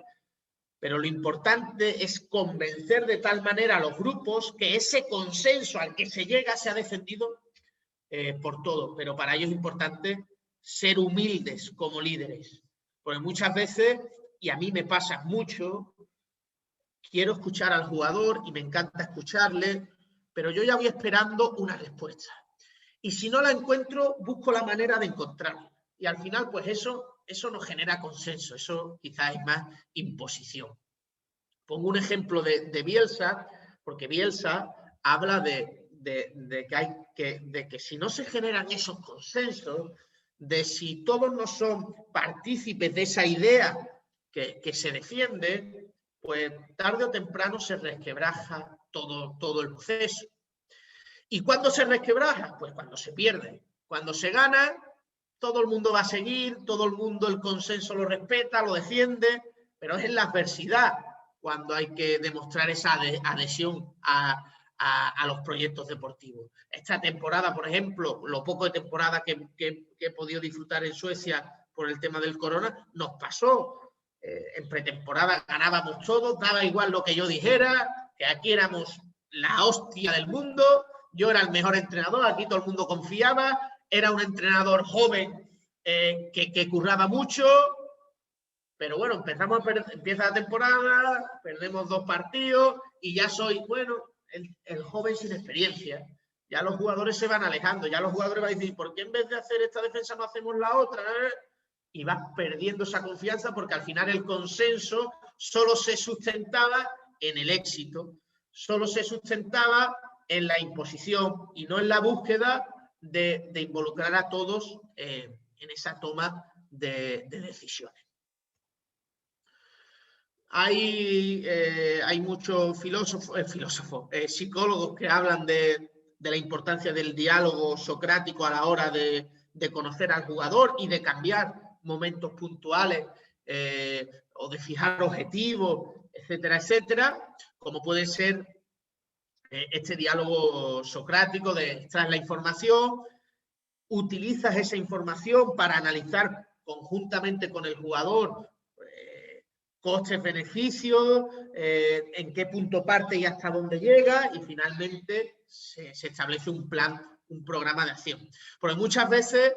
pero lo importante es convencer de tal manera a los grupos que ese consenso al que se llega se ha defendido por todos, pero para ello es importante ser humildes como líderes, porque muchas veces, y a mí me pasa mucho, quiero escuchar al jugador y me encanta escucharle, pero yo ya voy esperando una respuesta. Y si no la encuentro, busco la manera de encontrarla. Y al final, pues eso no genera consenso, eso quizás es más imposición. Pongo un ejemplo de Bielsa, porque Bielsa habla de que si no se generan esos consensos, de si todos no son partícipes de esa idea que se defiende, pues tarde o temprano se resquebraja todo el proceso. ¿Y cuándo se resquebraja? Pues cuando se pierde. Cuando se gana, todo el mundo va a seguir, todo el mundo el consenso lo respeta, lo defiende, pero es en la adversidad cuando hay que demostrar esa adhesión a los proyectos deportivos. Esta temporada, por ejemplo, lo poco de temporada que he podido disfrutar en Suecia por el tema del corona, nos pasó. En pretemporada ganábamos todo, daba igual lo que yo dijera, que aquí éramos la hostia del mundo, yo era el mejor entrenador, aquí todo el mundo confiaba, era un entrenador joven que curraba mucho, pero bueno, empieza la temporada, perdemos 2 partidos y ya soy, bueno, el joven sin experiencia. Ya los jugadores se van alejando, ya los jugadores van a decir, ¿por qué en vez de hacer esta defensa no hacemos la otra? Y vas perdiendo esa confianza porque al final el consenso solo se sustentaba en el éxito, solo se sustentaba en la imposición y no en la búsqueda de involucrar a todos en esa toma de decisiones. Hay muchos psicólogos que hablan de de la importancia del diálogo socrático a la hora de conocer al jugador y de cambiar momentos puntuales o de fijar objetivos, etcétera, etcétera, como puede ser este diálogo socrático de extraer la información, utilizas esa información para analizar conjuntamente con el jugador costes-beneficios, en qué punto parte y hasta dónde llega, y finalmente se establece un plan, un programa de acción. Porque muchas veces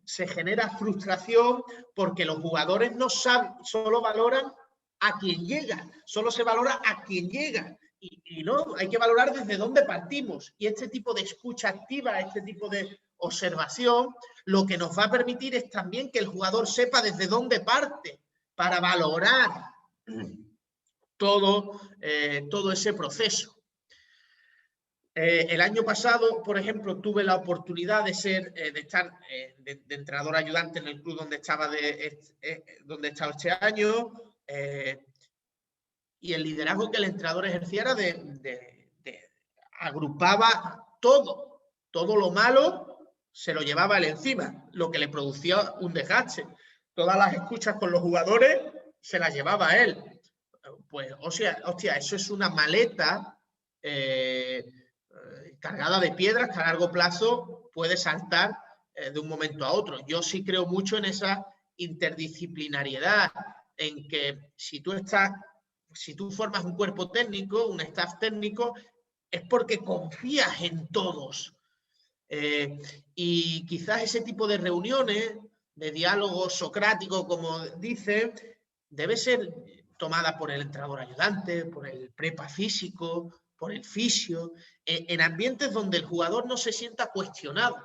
se genera frustración porque los jugadores no saben, solo valoran a quien llega, solo se valora a quien llega. Y no, hay que valorar desde dónde partimos. Y este tipo de escucha activa, este tipo de observación, lo que nos va a permitir es también que el jugador sepa desde dónde parte para valorar todo ese proceso. El año pasado, por ejemplo, tuve la oportunidad de estar de entrenador ayudante en el club donde estaba este año, y el liderazgo que el entrenador ejercía era agrupaba todo lo malo se lo llevaba él encima, lo que le producía un desgaste. Todas las escuchas con los jugadores se las llevaba él. Pues, hostia, eso es una maleta cargada de piedras que a largo plazo puede saltar de un momento a otro. Yo sí creo mucho en esa interdisciplinariedad, en que si tú formas un cuerpo técnico, un staff técnico, es porque confías en todos. Y quizás ese tipo de reuniones, de diálogo socrático, como dice, debe ser tomada por el entrenador ayudante, por el prepa físico, por el fisio, en ambientes donde el jugador no se sienta cuestionado.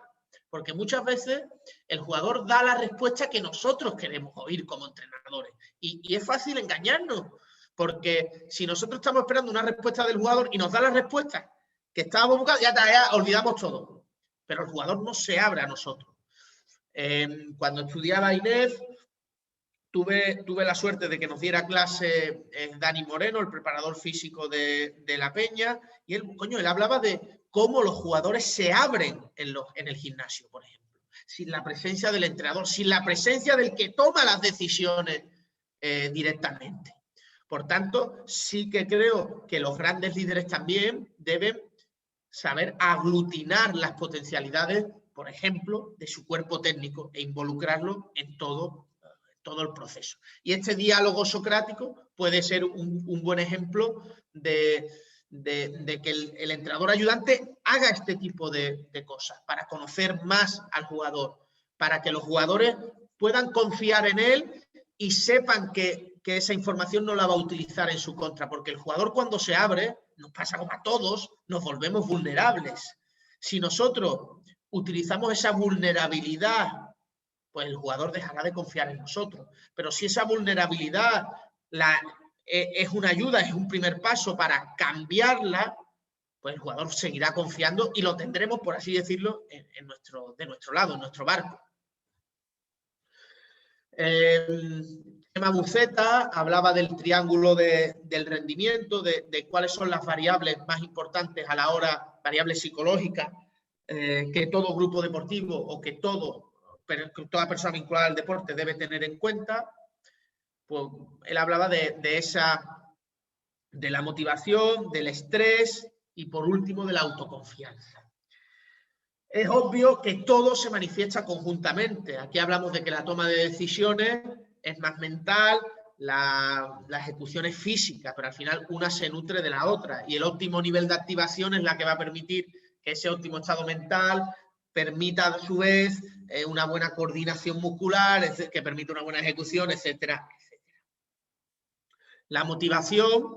Porque muchas veces el jugador da la respuesta que nosotros queremos oír como entrenadores. Y es fácil engañarnos, porque si nosotros estamos esperando una respuesta del jugador y nos da la respuesta que estábamos buscando, ya olvidamos todo. Pero el jugador no se abre a nosotros. Cuando estudiaba Inés, tuve la suerte de que nos diera clase Dani Moreno, el preparador físico de La Peña, y él hablaba de cómo los jugadores se abren en el gimnasio, por ejemplo, sin la presencia del entrenador, sin la presencia del que toma las decisiones directamente. Por tanto, sí que creo que los grandes líderes también deben saber aglutinar las potencialidades, por ejemplo, de su cuerpo técnico e involucrarlo en todo el proceso. Y este diálogo socrático puede ser un buen ejemplo de que el entrenador ayudante haga este tipo de cosas para conocer más al jugador, para que los jugadores puedan confiar en él y sepan que esa información no la va a utilizar en su contra, porque el jugador cuando se abre, nos pasa como a todos, nos volvemos vulnerables. Si nosotros utilizamos esa vulnerabilidad, pues el jugador dejará de confiar en nosotros. Pero si esa vulnerabilidad es una ayuda, es un primer paso para cambiarla, pues el jugador seguirá confiando y lo tendremos, por así decirlo, de nuestro lado, en nuestro barco. Emma Buceta hablaba del triángulo del rendimiento, de cuáles son las variables más importantes a la hora, variables psicológicas, que todo grupo deportivo o que toda persona vinculada al deporte debe tener en cuenta. Pues él hablaba de la motivación, del estrés y por último de la autoconfianza. Es obvio que todo se manifiesta conjuntamente. Aquí hablamos de que la toma de decisiones es más mental, la ejecución es física, pero al final una se nutre de la otra y el óptimo nivel de activación es la que va a permitir que ese óptimo estado mental permita a su vez una buena coordinación muscular, que permita una buena ejecución, etcétera, etcétera. La motivación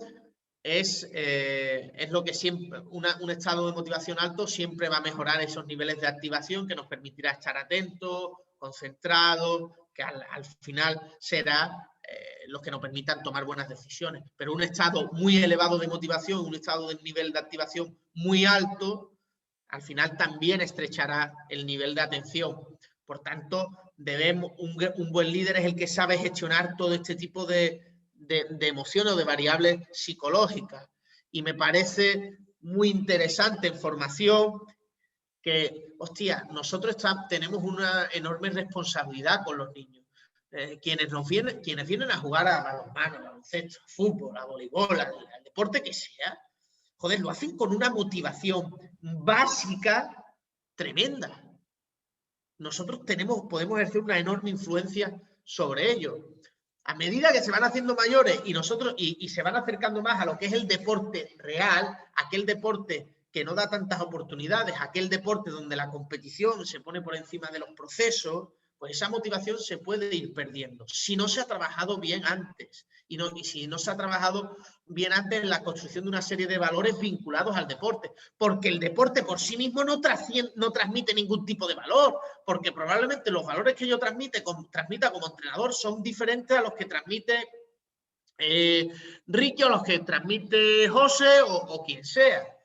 es lo que siempre, un estado de motivación alto siempre va a mejorar esos niveles de activación que nos permitirá estar atentos, concentrados, que al final será los que nos permitan tomar buenas decisiones. Pero un estado muy elevado de motivación, un estado de nivel de activación muy alto, al final también estrechará el nivel de atención. Por tanto, un buen líder es el que sabe gestionar todo este tipo de emociones o de variables psicológicas. Y me parece muy interesante en formación, que, hostia, nosotros tenemos una enorme responsabilidad con los niños. Quienes vienen a jugar a balonmano, a baloncesto, a fútbol, a voleibol, al deporte que sea, joder, lo hacen con una motivación básica tremenda. Nosotros podemos ejercer una enorme influencia sobre ellos. A medida que se van haciendo mayores y se van acercando más a lo que es el deporte real, aquel deporte que no da tantas oportunidades, aquel deporte donde la competición se pone por encima de los procesos, pues esa motivación se puede ir perdiendo si no se ha trabajado bien antes y si no se ha trabajado bien antes en la construcción de una serie de valores vinculados al deporte, porque el deporte por sí mismo no transmite ningún tipo de valor, porque probablemente los valores que yo transmita como entrenador son diferentes a los que transmite Ricky o los que transmite José o quien sea.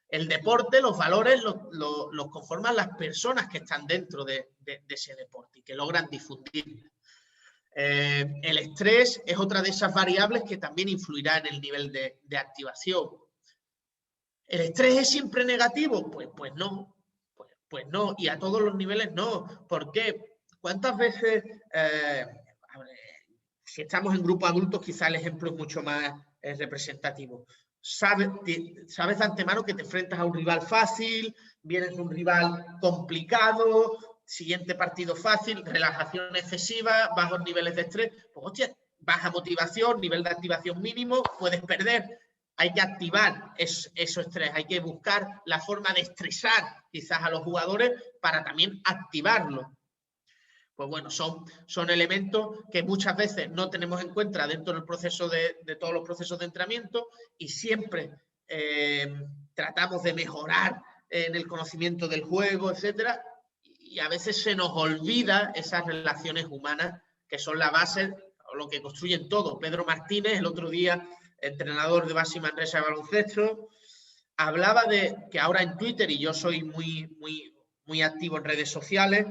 El deporte, los valores los conforman las personas que están dentro de ese deporte y que logran difundirlo. El estrés es otra de esas variables que también influirá en el nivel de activación. ¿El estrés es siempre negativo? Pues no. Pues no, y a todos los niveles no. ¿Por qué? ¿Cuántas veces, si estamos en grupo adultos, quizá el ejemplo es mucho más representativo? Sabes de antemano que te enfrentas a un rival fácil, vienes de un rival complicado, siguiente partido fácil, relajación excesiva, bajos niveles de estrés, pues hostia, baja motivación, nivel de activación mínimo, puedes perder. Hay que activar eso estrés, hay que buscar la forma de estresar quizás a los jugadores para también activarlo. Pues bueno, son elementos que muchas veces no tenemos en cuenta dentro del proceso de todos los procesos de entrenamiento y siempre tratamos de mejorar en el conocimiento del juego, etcétera, y a veces se nos olvida esas relaciones humanas que son la base o lo que construyen todo. Pedro Martínez, el otro día, entrenador de Baxi Manresa de baloncesto, hablaba de que ahora en Twitter, y yo soy muy activo en redes sociales,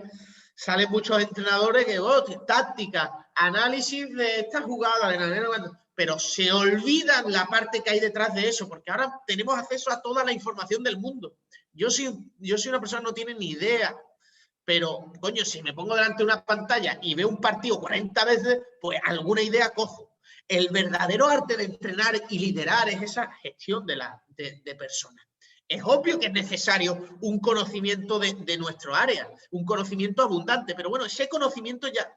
salen muchos entrenadores que, táctica, análisis de esta jugada, pero se olvidan la parte que hay detrás de eso, porque ahora tenemos acceso a toda la información del mundo. Yo soy una persona que no tiene ni idea, pero, coño, si me pongo delante de una pantalla y veo un partido 40 veces, pues alguna idea cojo. El verdadero arte de entrenar y liderar es esa gestión de personas. Es obvio que es necesario un conocimiento de nuestro área, un conocimiento abundante, pero bueno, ese conocimiento ya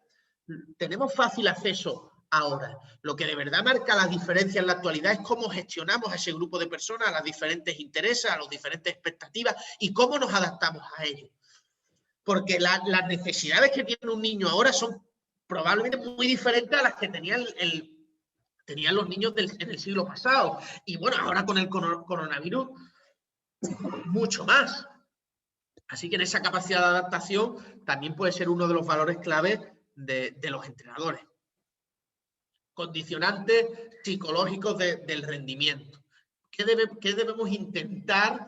tenemos fácil acceso ahora. Lo que de verdad marca la diferencia en la actualidad es cómo gestionamos a ese grupo de personas, a los diferentes intereses, a las diferentes expectativas y cómo nos adaptamos a ellos. Porque las necesidades que tiene un niño ahora son probablemente muy diferentes a las que tenían los niños en el siglo pasado. Y bueno, ahora con el coronavirus, mucho más. Así que en esa capacidad de adaptación también puede ser uno de los valores clave de los entrenadores. Condicionantes psicológicos del rendimiento. ¿Qué debemos intentar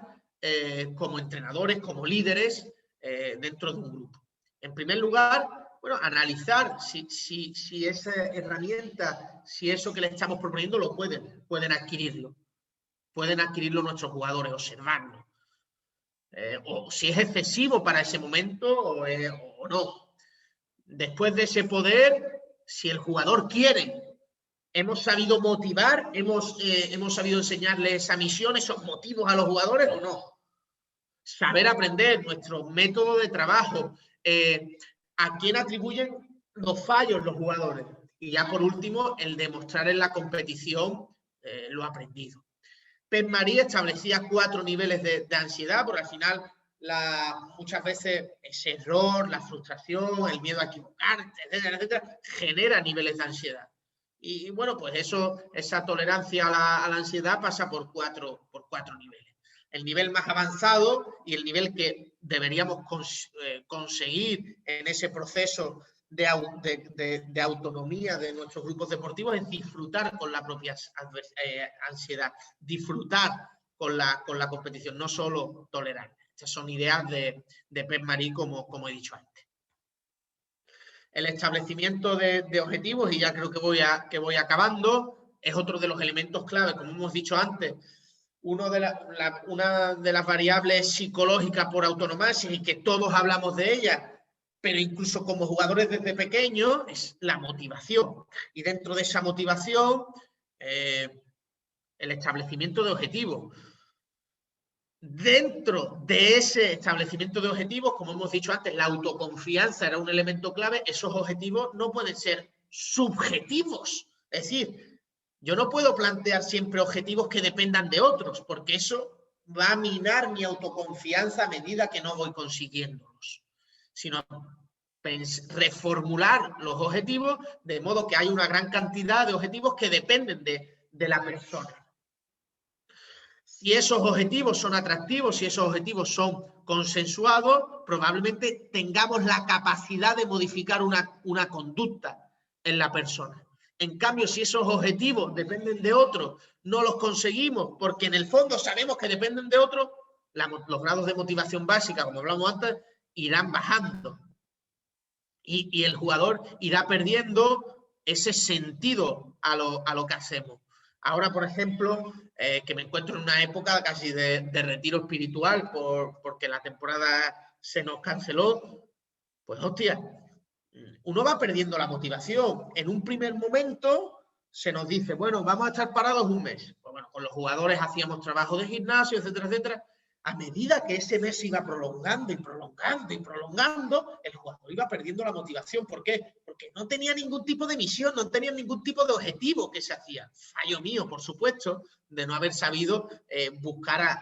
como entrenadores, como líderes dentro de un grupo? En primer lugar, bueno, analizar si esa herramienta, si eso que le estamos proponiendo lo pueden adquirirlo. Pueden adquirirlo nuestros jugadores, observarlo. O si es excesivo para ese momento o no. Después de ese poder, si el jugador quiere, hemos sabido motivar, hemos sabido enseñarle esa misión, esos motivos a los jugadores o no. Saber aprender nuestro método de trabajo, a quién atribuyen los fallos los jugadores. Y ya por último, el demostrar en la competición lo aprendido. Pep Marí establecía 4 niveles de ansiedad, porque al final muchas veces ese error, la frustración, el miedo a equivocarse, etcétera, genera niveles de ansiedad. Y bueno, pues esa tolerancia a la ansiedad pasa por cuatro niveles. El nivel más avanzado y el nivel que deberíamos conseguir en ese proceso de autonomía de nuestros grupos deportivos es disfrutar con la propia ansiedad, disfrutar con la competición, no solo tolerar. Estas son ideas de Pep Marí, como he dicho antes. El establecimiento de objetivos, y ya creo que voy acabando, es otro de los elementos clave, como hemos dicho antes. una de las variables psicológicas por autonomía y que todos hablamos de ella, pero incluso como jugadores desde pequeños, es la motivación. Y dentro de esa motivación, el establecimiento de objetivos. Dentro de ese establecimiento de objetivos, como hemos dicho antes, la autoconfianza era un elemento clave. Esos objetivos no pueden ser subjetivos. Es decir, yo no puedo plantear siempre objetivos que dependan de otros, porque eso va a minar mi autoconfianza a medida que no voy consiguiéndolos. Sino reformular los objetivos de modo que hay una gran cantidad de objetivos que dependen de la persona. Si esos objetivos son atractivos, si esos objetivos son consensuados, probablemente tengamos la capacidad de modificar una conducta en la persona. En cambio, si esos objetivos dependen de otros, no los conseguimos porque en el fondo sabemos que dependen de otros, los grados de motivación básica, como hablamos antes, irán bajando. Y el jugador irá perdiendo ese sentido a lo que hacemos. Ahora, por ejemplo, que me encuentro en una época casi de retiro espiritual porque la temporada se nos canceló, pues hostia, uno va perdiendo la motivación. En un primer momento se nos dice, bueno, vamos a estar parados un mes. Pues bueno, con los jugadores hacíamos trabajo de gimnasio, etcétera, etcétera. A medida que ese mes se iba prolongando y prolongando y prolongando, el jugador iba perdiendo la motivación. ¿Por qué? Porque no tenía ningún tipo de misión, no tenía ningún tipo de objetivo que se hacía. Fallo mío, por supuesto, de no haber sabido buscar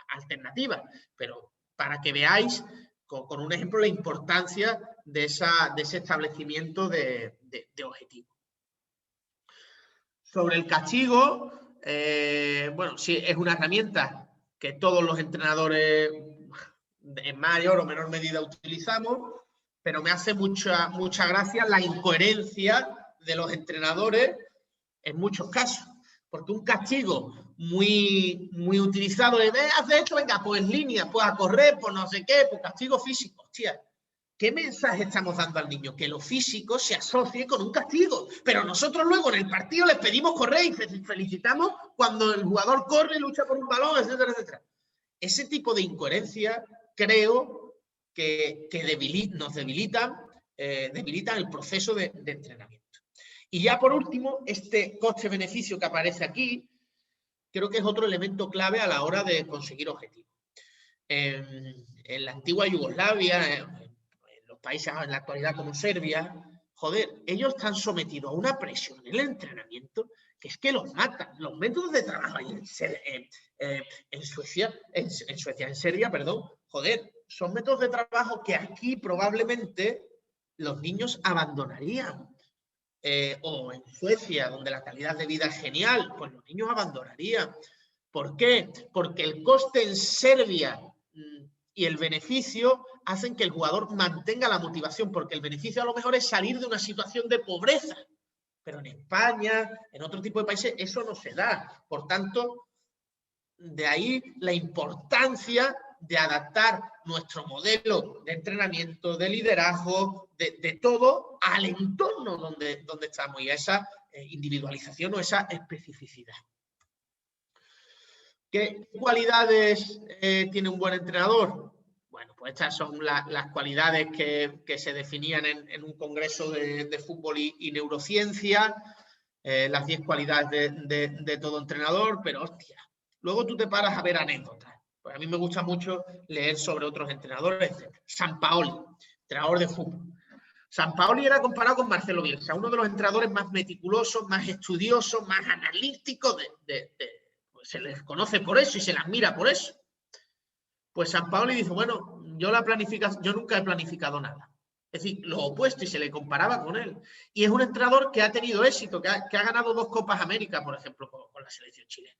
alternativas. Pero para que veáis con un ejemplo la importancia de ese establecimiento de objetivos. Sobre el castigo, bueno, sí, es una herramienta que todos los entrenadores en mayor o menor medida utilizamos, pero me hace mucha gracia la incoherencia de los entrenadores en muchos casos. Porque un castigo muy utilizado de hace esto, venga, pues en línea, pues a correr, pues no sé qué, pues castigo físico. Hostia, ¿qué mensaje estamos dando al niño? Que lo físico se asocie con un castigo. Pero nosotros luego en el partido les pedimos correr y felicitamos cuando el jugador corre, lucha por un balón, etcétera, etcétera. Ese tipo de incoherencia creo que nos debilitan el proceso de entrenamiento. Y ya por último, este coste-beneficio que aparece aquí, creo que es otro elemento clave a la hora de conseguir objetivos. En la antigua Yugoslavia, en los países en la actualidad como Serbia, joder, ellos están sometidos a una presión en el entrenamiento que es que los matan. Los métodos de trabajo en Suecia, en Serbia, perdón, joder, son métodos de trabajo que aquí probablemente los niños abandonarían. O en Suecia, donde la calidad de vida es genial, pues los niños abandonarían. ¿Por qué? Porque el coste en Serbia y el beneficio hacen que el jugador mantenga la motivación, porque el beneficio a lo mejor es salir de una situación de pobreza. Pero en España, en otro tipo de países, eso no se da. Por tanto, de ahí la importancia de adaptar nuestro modelo de entrenamiento, de liderazgo, de todo al entorno donde estamos y a esa individualización o esa especificidad. ¿Qué cualidades tiene un buen entrenador? Bueno, pues estas son las cualidades que se definían en un congreso de fútbol y neurociencia, las 10 cualidades de todo entrenador, pero hostia, luego tú te paras a ver anécdotas. Pues a mí me gusta mucho leer sobre otros entrenadores. Sampaoli, entrenador de fútbol. Sampaoli era comparado con Marcelo Bielsa, uno de los entrenadores más meticulosos, más estudiosos, más analíticos. Pues se les conoce por eso y se les admira por eso. Pues Sampaoli dice, bueno, yo nunca he planificado nada. Es decir, lo opuesto, y se le comparaba con él. Y es un entrenador que ha tenido éxito, que ha ganado 2 Copas América, por ejemplo, con la selección chilena.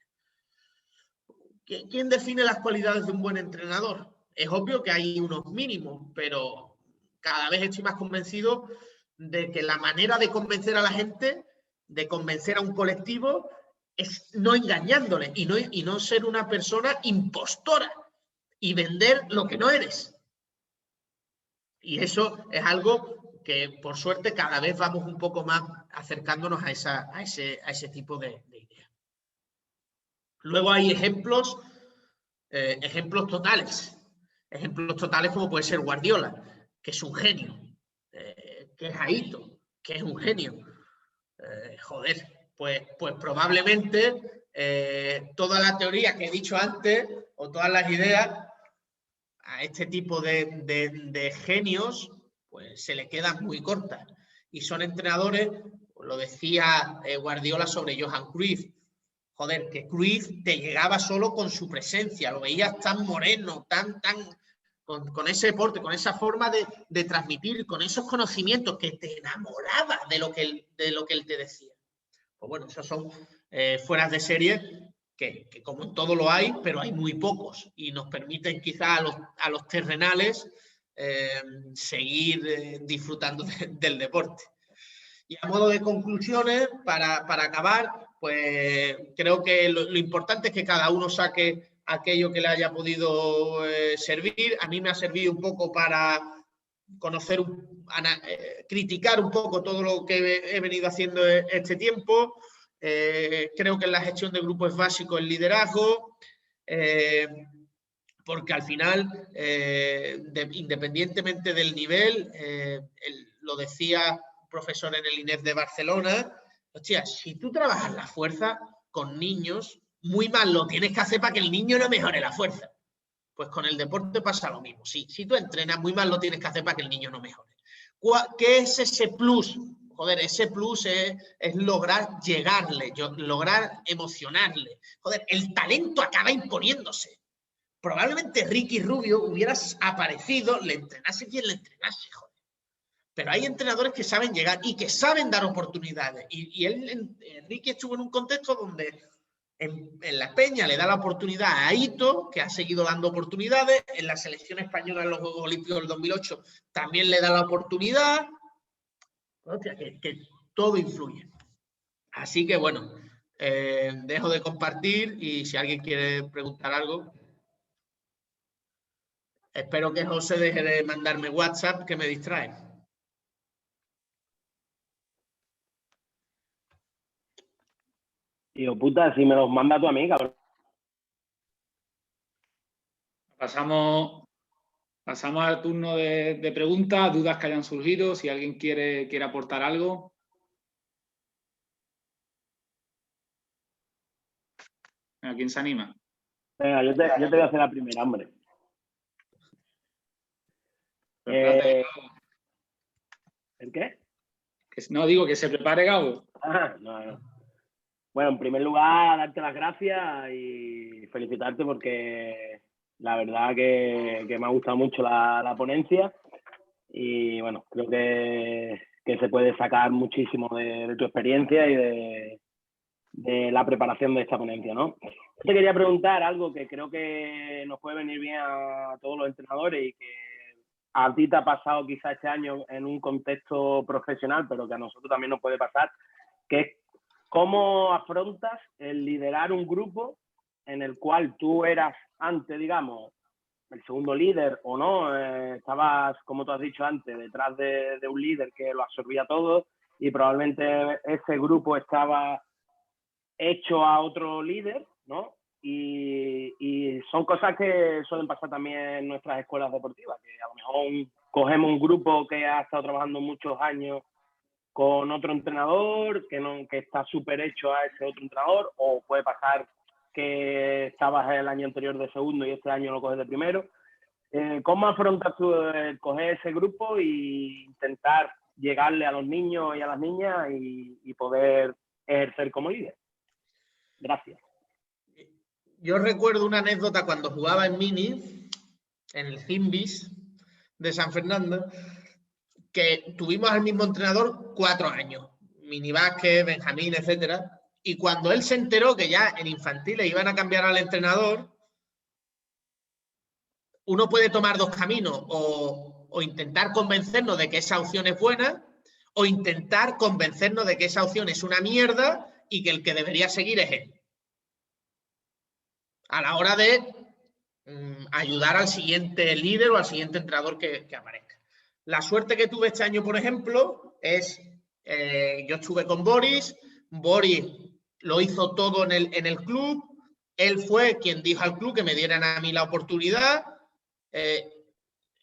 ¿Quién define las cualidades de un buen entrenador? Es obvio que hay unos mínimos, pero cada vez estoy más convencido de que la manera de convencer a la gente, de convencer a un colectivo, es no engañándole y no ser una persona impostora y vender lo que no eres. Y eso es algo que, por suerte, cada vez vamos un poco más acercándonos a ese tipo de ideas. Luego hay ejemplos totales. Ejemplos totales como puede ser Guardiola, que es un genio. Que es Aito, que es un genio. Pues probablemente toda la teoría que he dicho antes o todas las ideas a este tipo de genios pues se le quedan muy cortas. Y son entrenadores, lo decía Guardiola sobre Johan Cruyff, joder, que Cruyff te llegaba solo con su presencia, lo veías tan moreno, con ese porte, con esa forma de transmitir, con esos conocimientos que te enamoraba de lo que él te decía. Pues bueno, esos son fueras de serie que como en todo lo hay, pero hay muy pocos y nos permiten quizás a los terrenales seguir disfrutando del deporte. Y a modo de conclusiones, para acabar, pues creo que lo importante es que cada uno saque aquello que le haya podido servir. A mí me ha servido un poco para conocer, criticar un poco todo lo que he venido haciendo este tiempo. Creo que en la gestión de grupo es básico el liderazgo, porque al final, independientemente del nivel, lo decía un profesor en el INEF de Barcelona, hostia, si tú trabajas la fuerza con niños, muy mal lo tienes que hacer para que el niño no mejore la fuerza. Pues con el deporte pasa lo mismo. Si tú entrenas, muy mal lo tienes que hacer para que el niño no mejore. ¿Qué es ese plus? Joder, ese plus es lograr llegarle, lograr emocionarle. Joder, el talento acaba imponiéndose. Probablemente Ricky Rubio hubiera aparecido, le entrenase quien le entrenase, joder. Pero hay entrenadores que saben llegar y que saben dar oportunidades. Y Ricky estuvo en un contexto donde en la Peña le da la oportunidad a Aito, que ha seguido dando oportunidades. En la selección española en los Juegos Olímpicos del 2008 también le da la oportunidad. Hostia, que todo influye. Así que bueno, dejo de compartir y si alguien quiere preguntar algo. Espero que José deje de mandarme WhatsApp, que me distrae. Tío puta, si me los manda tu amiga. Pasamos al turno de preguntas, dudas que hayan surgido, si alguien quiere aportar algo. ¿A quién se anima? Venga, yo te voy a hacer la primera, hombre. ¿El qué? No, digo que se prepare, Gabo. No. Bueno, en primer lugar, darte las gracias y felicitarte porque la verdad que me ha gustado mucho la ponencia y bueno, creo que se puede sacar muchísimo de tu experiencia y de la preparación de esta ponencia, ¿no? Te quería preguntar algo que creo que nos puede venir bien a todos los entrenadores y que a ti te ha pasado quizá este año en un contexto profesional, pero que a nosotros también nos puede pasar, que es cómo afrontas el liderar un grupo en el cual tú eras antes, digamos, el segundo líder o no, estabas, como tú has dicho antes, detrás de un líder que lo absorbía todo y probablemente ese grupo estaba hecho a otro líder, ¿no? Y son cosas que suelen pasar también en nuestras escuelas deportivas, que a lo mejor cogemos un grupo que ha estado trabajando muchos años con otro entrenador, que está súper hecho a ese otro entrenador, o puede pasar que estabas el año anterior de segundo y este año lo coges de primero. ¿Cómo afrontas tú coger ese grupo e intentar llegarle a los niños y a las niñas y poder ejercer como líder? Gracias. Yo recuerdo una anécdota cuando jugaba en Mini, en el Zimbis de San Fernando, que tuvimos al mismo entrenador 4 años, Mini Vázquez, Benjamín, etcétera, y cuando él se enteró que ya en infantiles iban a cambiar al entrenador, uno puede tomar 2 caminos, o intentar convencernos de que esa opción es buena, o intentar convencernos de que esa opción es una mierda y que el que debería seguir es él. A la hora de ayudar al siguiente líder o al siguiente entrenador que aparezca. La suerte que tuve este año, por ejemplo, es yo estuve con Boris lo hizo todo en el club, Él fue quien dijo al club que me dieran a mí la oportunidad.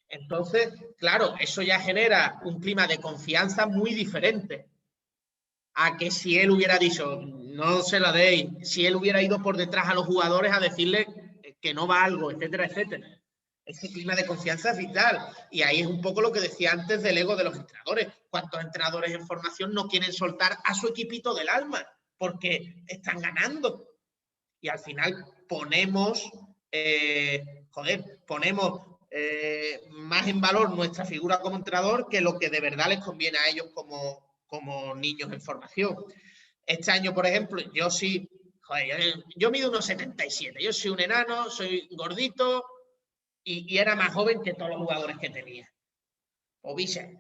Entonces, claro, eso ya genera un clima de confianza muy diferente a que si él hubiera dicho, no se la deis, si él hubiera ido por detrás a los jugadores a decirle que no va algo, etcétera, etcétera. Ese clima de confianza es vital. Y ahí es un poco lo que decía antes del ego de los entrenadores. ¿Cuántos entrenadores en formación no quieren soltar a su equipito del alma? Porque están ganando. Y al final ponemos, más en valor nuestra figura como entrenador que lo que de verdad les conviene a ellos como niños en formación. Este año, por ejemplo, yo sí, yo mido unos 77, yo soy un enano, soy gordito y era más joven que todos los jugadores que tenía. O biche,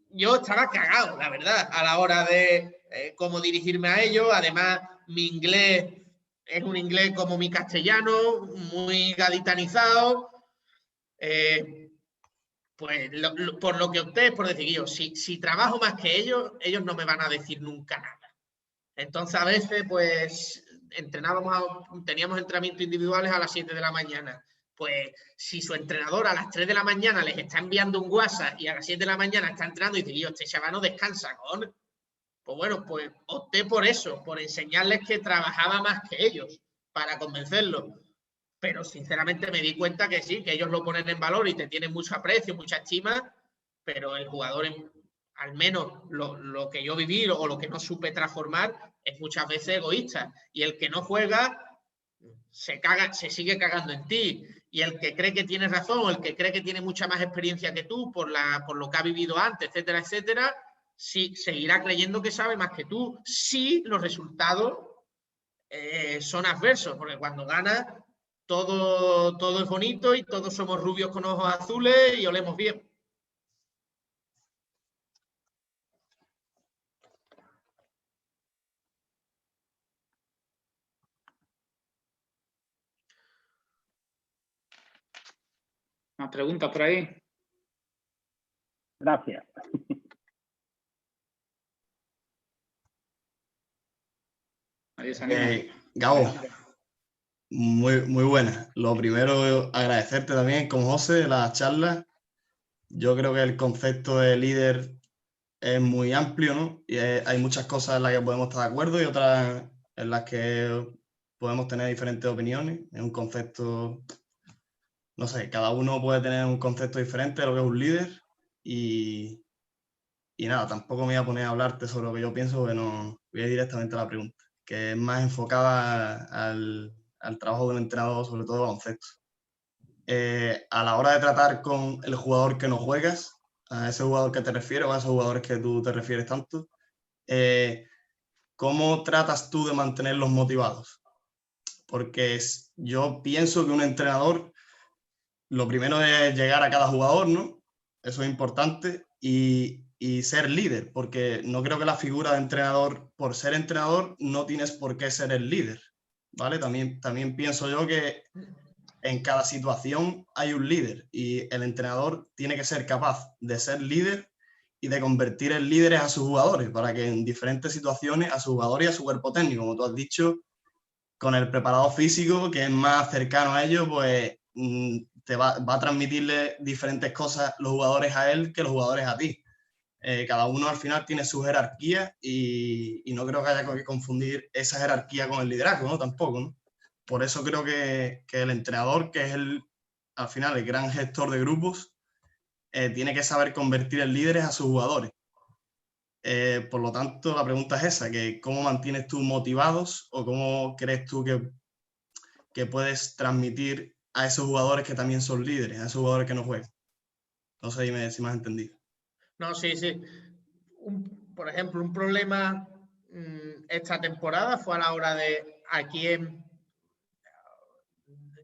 yo estaba cagado, la verdad, a la hora de cómo dirigirme a ellos. Además, mi inglés es un inglés como mi castellano, muy gaditanizado. Pues por lo que opté es por decir, yo, si trabajo más que ellos no me van a decir nunca nada. Entonces, a veces, pues, teníamos entrenamientos individuales a las 7 de la mañana. Pues, si su entrenador a las 3 de la mañana les está enviando un WhatsApp y a las 7 de la mañana está entrando y dice, yo, este chaval no descansa, ¿con? Pues bueno, pues opté por eso, por enseñarles que trabajaba más que ellos, para convencerlos. Pero sinceramente me di cuenta que sí, que ellos lo ponen en valor y te tienen mucho aprecio, mucha estima, pero el jugador, al menos lo que yo viví o lo que no supe transformar, es muchas veces egoísta. Y el que no juega se sigue cagando en ti. Y el que cree que tiene razón, o el que cree que tiene mucha más experiencia que tú por lo que ha vivido antes, etcétera, etcétera, sí, seguirá creyendo que sabe más que tú. Sí, los resultados son adversos, porque cuando ganas todo es bonito y todos somos rubios con ojos azules y olemos bien. ¿Más preguntas por ahí? Gracias. Nadie se anima. Gabo, muy buena. Lo primero, agradecerte también, con José, la charla. Yo creo que el concepto de líder es muy amplio, ¿no? Y hay muchas cosas en las que podemos estar de acuerdo y otras en las que podemos tener diferentes opiniones. Es un concepto, no sé, cada uno puede tener un concepto diferente de lo que es un líder y nada, tampoco me voy a poner a hablarte sobre lo que yo pienso, porque no voy a ir directamente a la pregunta, que es más enfocada al trabajo de un entrenador, sobre todo de baloncesto. A la hora de tratar con el jugador que no juegas, a ese jugador que te refieres o a esos jugadores que tú te refieres tanto, ¿cómo tratas tú de mantenerlos motivados? Porque yo pienso que un entrenador, lo primero es llegar a cada jugador, ¿no? Eso es importante, y ser líder, porque no creo que la figura de entrenador, por ser entrenador, no tienes por qué ser el líder, ¿vale? También pienso yo que en cada situación hay un líder y el entrenador tiene que ser capaz de ser líder y de convertir en líderes a sus jugadores para que en diferentes situaciones a sus jugadores y a su cuerpo técnico, como tú has dicho, con el preparador físico que es más cercano a ellos, pues te va a transmitirle diferentes cosas los jugadores a él que los jugadores a ti. Cada uno al final tiene su jerarquía y no creo que haya que confundir esa jerarquía con el liderazgo, ¿no? Tampoco, ¿no? Por eso creo que el entrenador, que es al final el gran gestor de grupos, tiene que saber convertir en líderes a sus jugadores. Por lo tanto, la pregunta es esa, que ¿cómo mantienes tú motivados o cómo crees tú que puedes transmitir a esos jugadores que también son líderes, a esos jugadores que no juegan? No sé si me has entendido. No, sí. Por ejemplo, un problema esta temporada fue a la hora de a quién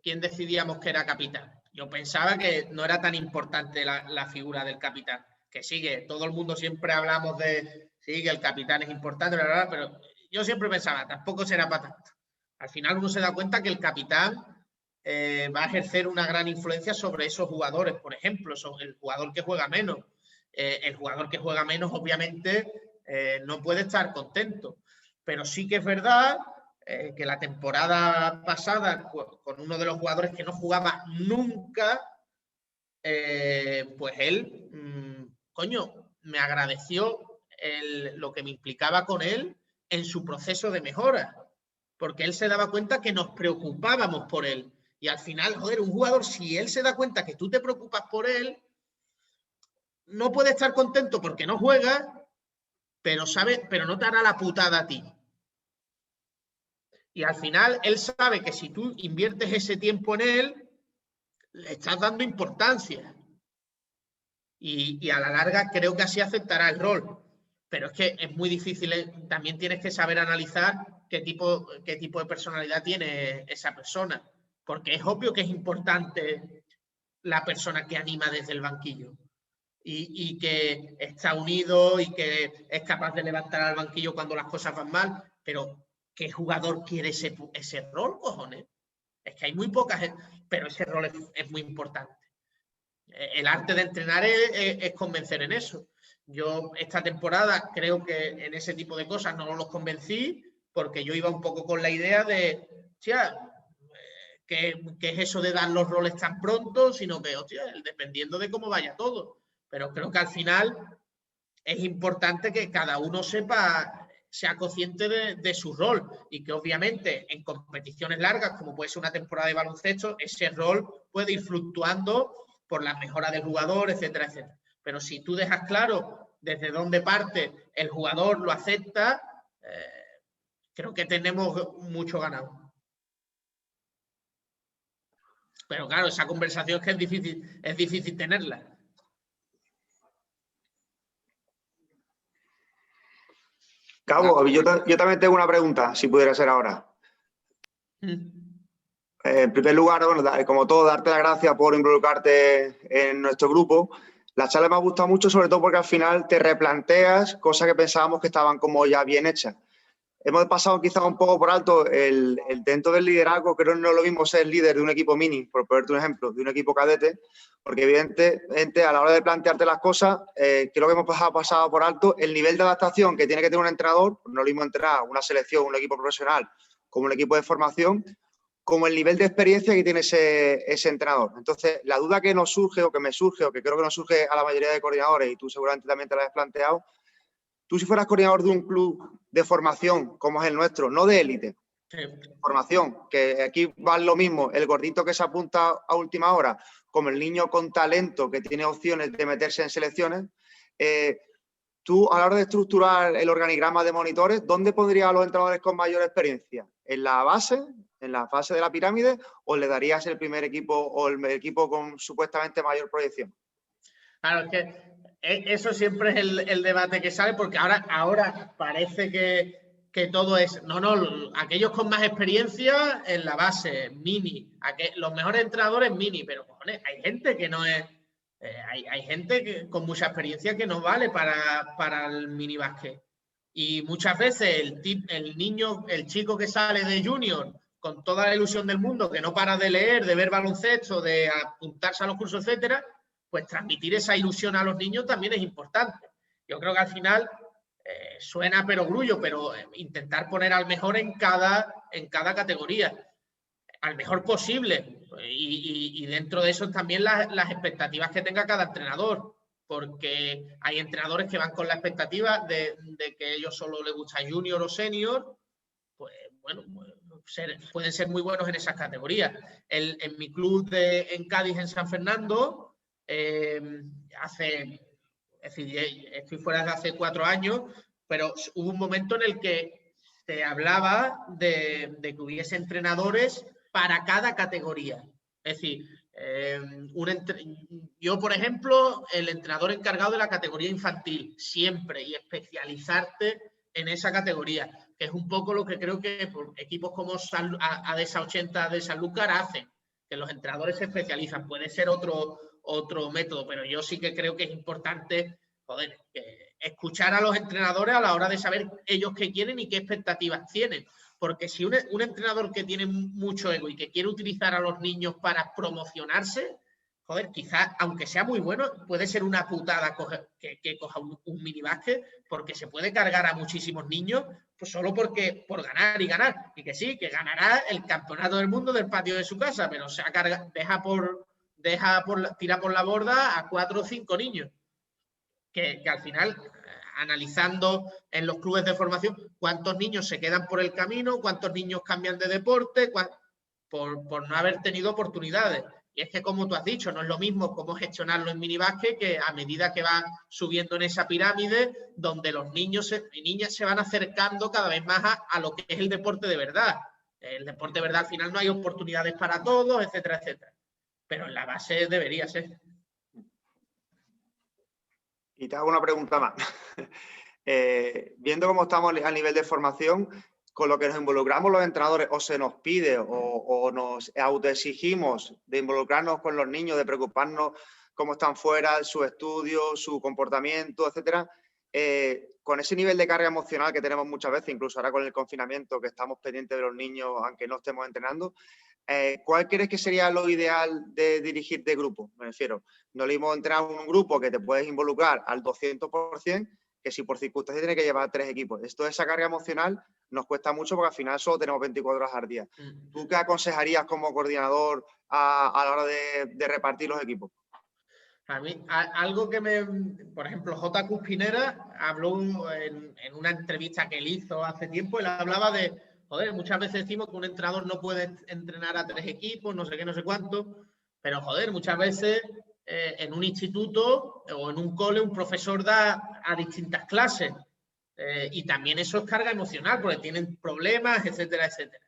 decidíamos que era capitán. Yo pensaba que no era tan importante la figura del capitán. Que sí, que todo el mundo siempre hablamos de sí, que el capitán es importante, pero yo siempre pensaba, tampoco será para tanto. Al final uno se da cuenta que el capitán va a ejercer una gran influencia sobre esos jugadores. Por ejemplo, sobre el jugador que juega menos. El jugador que juega menos, obviamente, no puede estar contento. Pero sí que es verdad que la temporada pasada, con uno de los jugadores que no jugaba nunca, pues él, coño, me agradeció lo que me implicaba con él en su proceso de mejora, porque él se daba cuenta que nos preocupábamos por él. Y al final, joder, un jugador, si él se da cuenta que tú te preocupas por él, no puede estar contento porque no juega, pero no te hará la putada a ti. Y al final, él sabe que si tú inviertes ese tiempo en él, le estás dando importancia. Y a la larga creo que así aceptará el rol. Pero es que es muy difícil, también tienes que saber analizar qué tipo de personalidad tiene esa persona. Porque es obvio que es importante la persona que anima desde el banquillo. Y que está unido y que es capaz de levantar al banquillo cuando las cosas van mal. Pero ¿qué jugador quiere ese rol, cojones? Es que hay muy pocas, pero ese rol es muy importante. El arte de entrenar es convencer en eso. Yo esta temporada creo que en ese tipo de cosas no los convencí, porque yo iba un poco con la idea de, hostia, ¿qué es eso de dar los roles tan pronto? Sino que, hostia, dependiendo de cómo vaya todo. Pero creo que al final es importante que cada uno sea consciente de su rol, y que obviamente en competiciones largas, como puede ser una temporada de baloncesto, ese rol puede ir fluctuando por la mejora del jugador, etcétera, etcétera. Pero si tú dejas claro desde dónde parte el jugador, lo acepta, creo que tenemos mucho ganado. Pero claro, esa conversación es difícil tenerla. Cabo, yo también tengo una pregunta, si pudiera ser ahora. En primer lugar, bueno, como todo, darte las gracias por involucrarte en nuestro grupo. La charla me ha gustado mucho, sobre todo porque al final te replanteas cosas que pensábamos que estaban como ya bien hechas. Hemos pasado quizás un poco por alto el dentro del liderazgo. Creo que no es lo mismo ser líder de un equipo mini, por ponerte un ejemplo, de un equipo cadete, porque evidentemente a la hora de plantearte las cosas, creo que hemos pasado por alto el nivel de adaptación que tiene que tener un entrenador. No es lo mismo entrenar una selección, un equipo profesional, como un equipo de formación, como el nivel de experiencia que tiene ese entrenador. Entonces, la duda que nos surge, o que me surge, o que creo que nos surge a la mayoría de coordinadores, y tú seguramente también te la has planteado, tú, si fueras coordinador de un club de formación como es el nuestro, no de élite, formación, que aquí va lo mismo, el gordito que se apunta a última hora, como el niño con talento que tiene opciones de meterse en selecciones, tú, a la hora de estructurar el organigrama de monitores, ¿dónde pondrías a los entrenadores con mayor experiencia? ¿En la base, en la fase de la pirámide, o le darías el primer equipo o el equipo con supuestamente mayor proyección? Claro, es que eso siempre es el debate que sale, porque ahora parece que todo es, aquellos con más experiencia en la base, mini, los mejores entrenadores mini, pero cojones, hay gente que no es, hay gente con mucha experiencia que no vale para el mini básquet. Y muchas veces el chico que sale de junior con toda la ilusión del mundo, que no para de leer, de ver baloncesto, de apuntarse a los cursos, etcétera, pues transmitir esa ilusión a los niños también es importante. Yo creo que al final suena perogrullo, pero intentar poner al mejor en cada categoría, al mejor posible, y dentro de eso también las expectativas que tenga cada entrenador, porque hay entrenadores que van con la expectativa de que ellos solo les gusta junior o senior, pues bueno, pueden ser muy buenos en esas categorías. En mi club en Cádiz, en San Fernando, estoy fuera de hace 4 años, pero hubo un momento en el que se hablaba de que hubiese entrenadores para cada categoría. Es decir, yo, por ejemplo, el entrenador encargado de la categoría infantil, siempre, y especializarte en esa categoría, que es un poco lo que creo que equipos como ADESA 80 de Sanlúcar hacen, que los entrenadores se especializan. Puede ser otro método, pero yo sí que creo que es importante, escuchar a los entrenadores a la hora de saber ellos qué quieren y qué expectativas tienen. Porque si un entrenador que tiene mucho ego y que quiere utilizar a los niños para promocionarse, joder, quizás, aunque sea muy bueno, puede ser una putada que coja un minibásquet, porque se puede cargar a muchísimos niños pues solo por ganar y ganar. Y que sí, que ganará el campeonato del mundo del patio de su casa, pero tira por la borda a 4 o 5 niños. Que al final, analizando en los clubes de formación, cuántos niños se quedan por el camino, cuántos niños cambian de deporte, por no haber tenido oportunidades. Y es que, como tú has dicho, no es lo mismo cómo gestionarlo en minibásquet, que a medida que va subiendo en esa pirámide, donde los niños y niñas se van acercando cada vez más a lo que es el deporte de verdad. El deporte de verdad, al final no hay oportunidades para todos, etcétera, etcétera. Pero en la base debería ser. Y te hago una pregunta más. Viendo cómo estamos a nivel de formación, con lo que nos involucramos los entrenadores, o se nos pide o nos autoexigimos de involucrarnos con los niños, de preocuparnos cómo están fuera, su estudio, su comportamiento, etcétera, con ese nivel de carga emocional que tenemos muchas veces, incluso ahora con el confinamiento, que estamos pendientes de los niños aunque no estemos entrenando, ¿cuál crees que sería lo ideal de dirigir de grupo? Me refiero, no le hemos entrenado un grupo que te puedes involucrar al 200%, que si por circunstancias tiene que llevar 3 equipos. Esto, esa carga emocional nos cuesta mucho porque al final solo tenemos 24 horas al día. ¿Tú qué aconsejarías como coordinador a la hora de repartir los equipos? A mí, algo que por ejemplo, J. Cuspinera habló en una entrevista que él hizo hace tiempo, él hablaba de, joder, muchas veces decimos que un entrenador no puede entrenar a 3 equipos, no sé qué, no sé cuánto, pero joder, muchas veces en un instituto o en un cole un profesor da a distintas clases y también eso es carga emocional porque tienen problemas, etcétera, etcétera.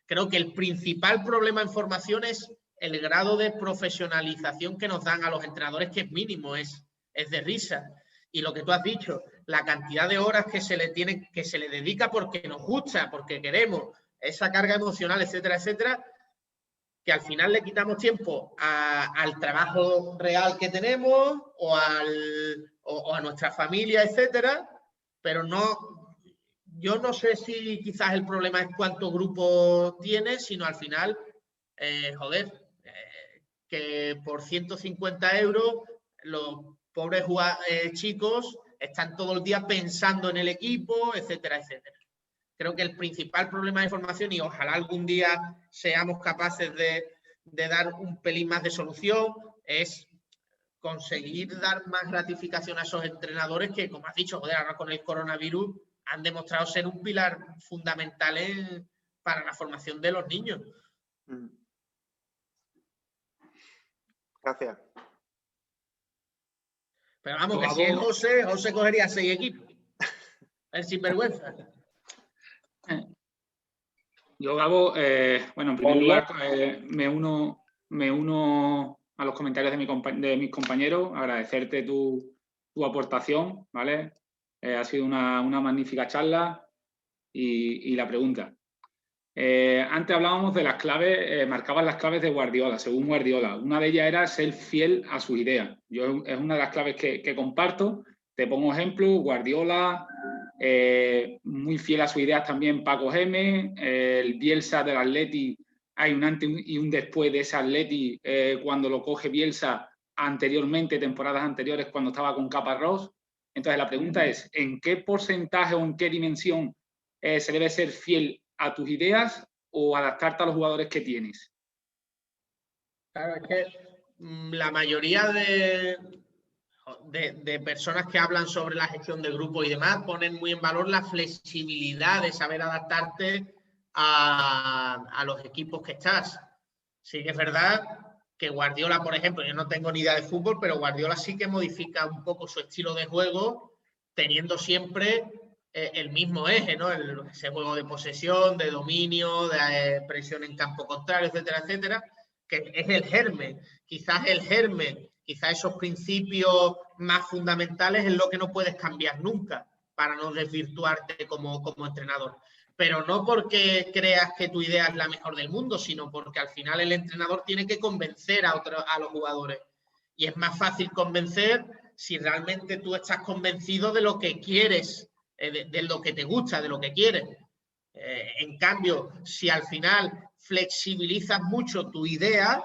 Creo que el principal problema en formación es el grado de profesionalización que nos dan a los entrenadores, que es mínimo, es de risa. Y lo que tú has dicho, la cantidad de horas que se le dedica porque nos gusta, porque queremos, esa carga emocional, etcétera, etcétera, que al final le quitamos tiempo al trabajo real que tenemos o a nuestra familia, etcétera, pero no, yo no sé si quizás el problema es cuántos grupos tienes, sino al final, que por 150 euros los pobres chicos están todo el día pensando en el equipo, etcétera, etcétera. Creo que el principal problema de formación, y ojalá algún día seamos capaces de dar un pelín más de solución, es conseguir dar más gratificación a esos entrenadores que, como has dicho, joder, ahora con el coronavirus han demostrado ser un pilar fundamental para la formación de los niños. Gracias. Pero vamos, que si el José cogería 6 equipos. El sinvergüenza. Yo, Gabo, bueno, en primer lugar, me uno a los comentarios de mis compañeros, agradecerte tu aportación, ¿vale? Ha sido una magnífica charla y la pregunta. Antes hablábamos de las claves, marcaban las claves de Guardiola, según Guardiola. Una de ellas era ser fiel a sus ideas. Es una de las claves que comparto. Te pongo ejemplo, Guardiola, muy fiel a sus ideas también Paco Gémez, el Bielsa del Atleti, hay un antes y un después de ese Atleti cuando lo coge Bielsa anteriormente, temporadas anteriores, cuando estaba con Caparrós. Entonces la pregunta es, ¿en qué porcentaje o en qué dimensión se debe ser fiel a tus ideas o adaptarte a los jugadores que tienes? Claro, es que la mayoría de personas que hablan sobre la gestión de grupo y demás ponen muy en valor la flexibilidad de saber adaptarte a los equipos que estás. Sí que es verdad que Guardiola, por ejemplo, yo no tengo ni idea de fútbol, pero Guardiola sí que modifica un poco su estilo de juego teniendo siempre el mismo eje, ¿no? Ese juego de posesión, de dominio, de presión en campo contrario, etcétera, etcétera, que es el germen. Quizás esos principios más fundamentales es lo que no puedes cambiar nunca para no desvirtuarte como entrenador. Pero no porque creas que tu idea es la mejor del mundo, sino porque al final el entrenador tiene que convencer a los jugadores. Y es más fácil convencer si realmente tú estás convencido de lo que quieres, de lo que te gusta, de lo que quieres. En cambio, si al final flexibilizas mucho tu idea,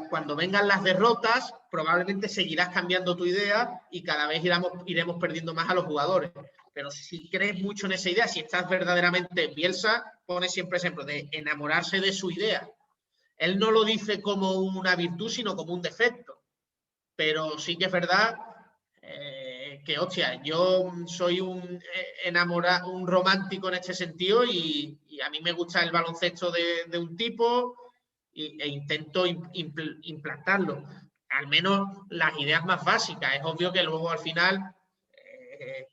cuando vengan las derrotas, probablemente seguirás cambiando tu idea y cada vez iremos perdiendo más a los jugadores. Pero si crees mucho en esa idea, si estás verdaderamente en Bielsa, pone siempre ejemplo de enamorarse de su idea. Él no lo dice como una virtud, sino como un defecto. Pero sí que es verdad que, hostia, yo soy un romántico en este sentido y a mí me gusta el baloncesto de un tipo e intento implantarlo. Al menos las ideas más básicas. Es obvio que luego al final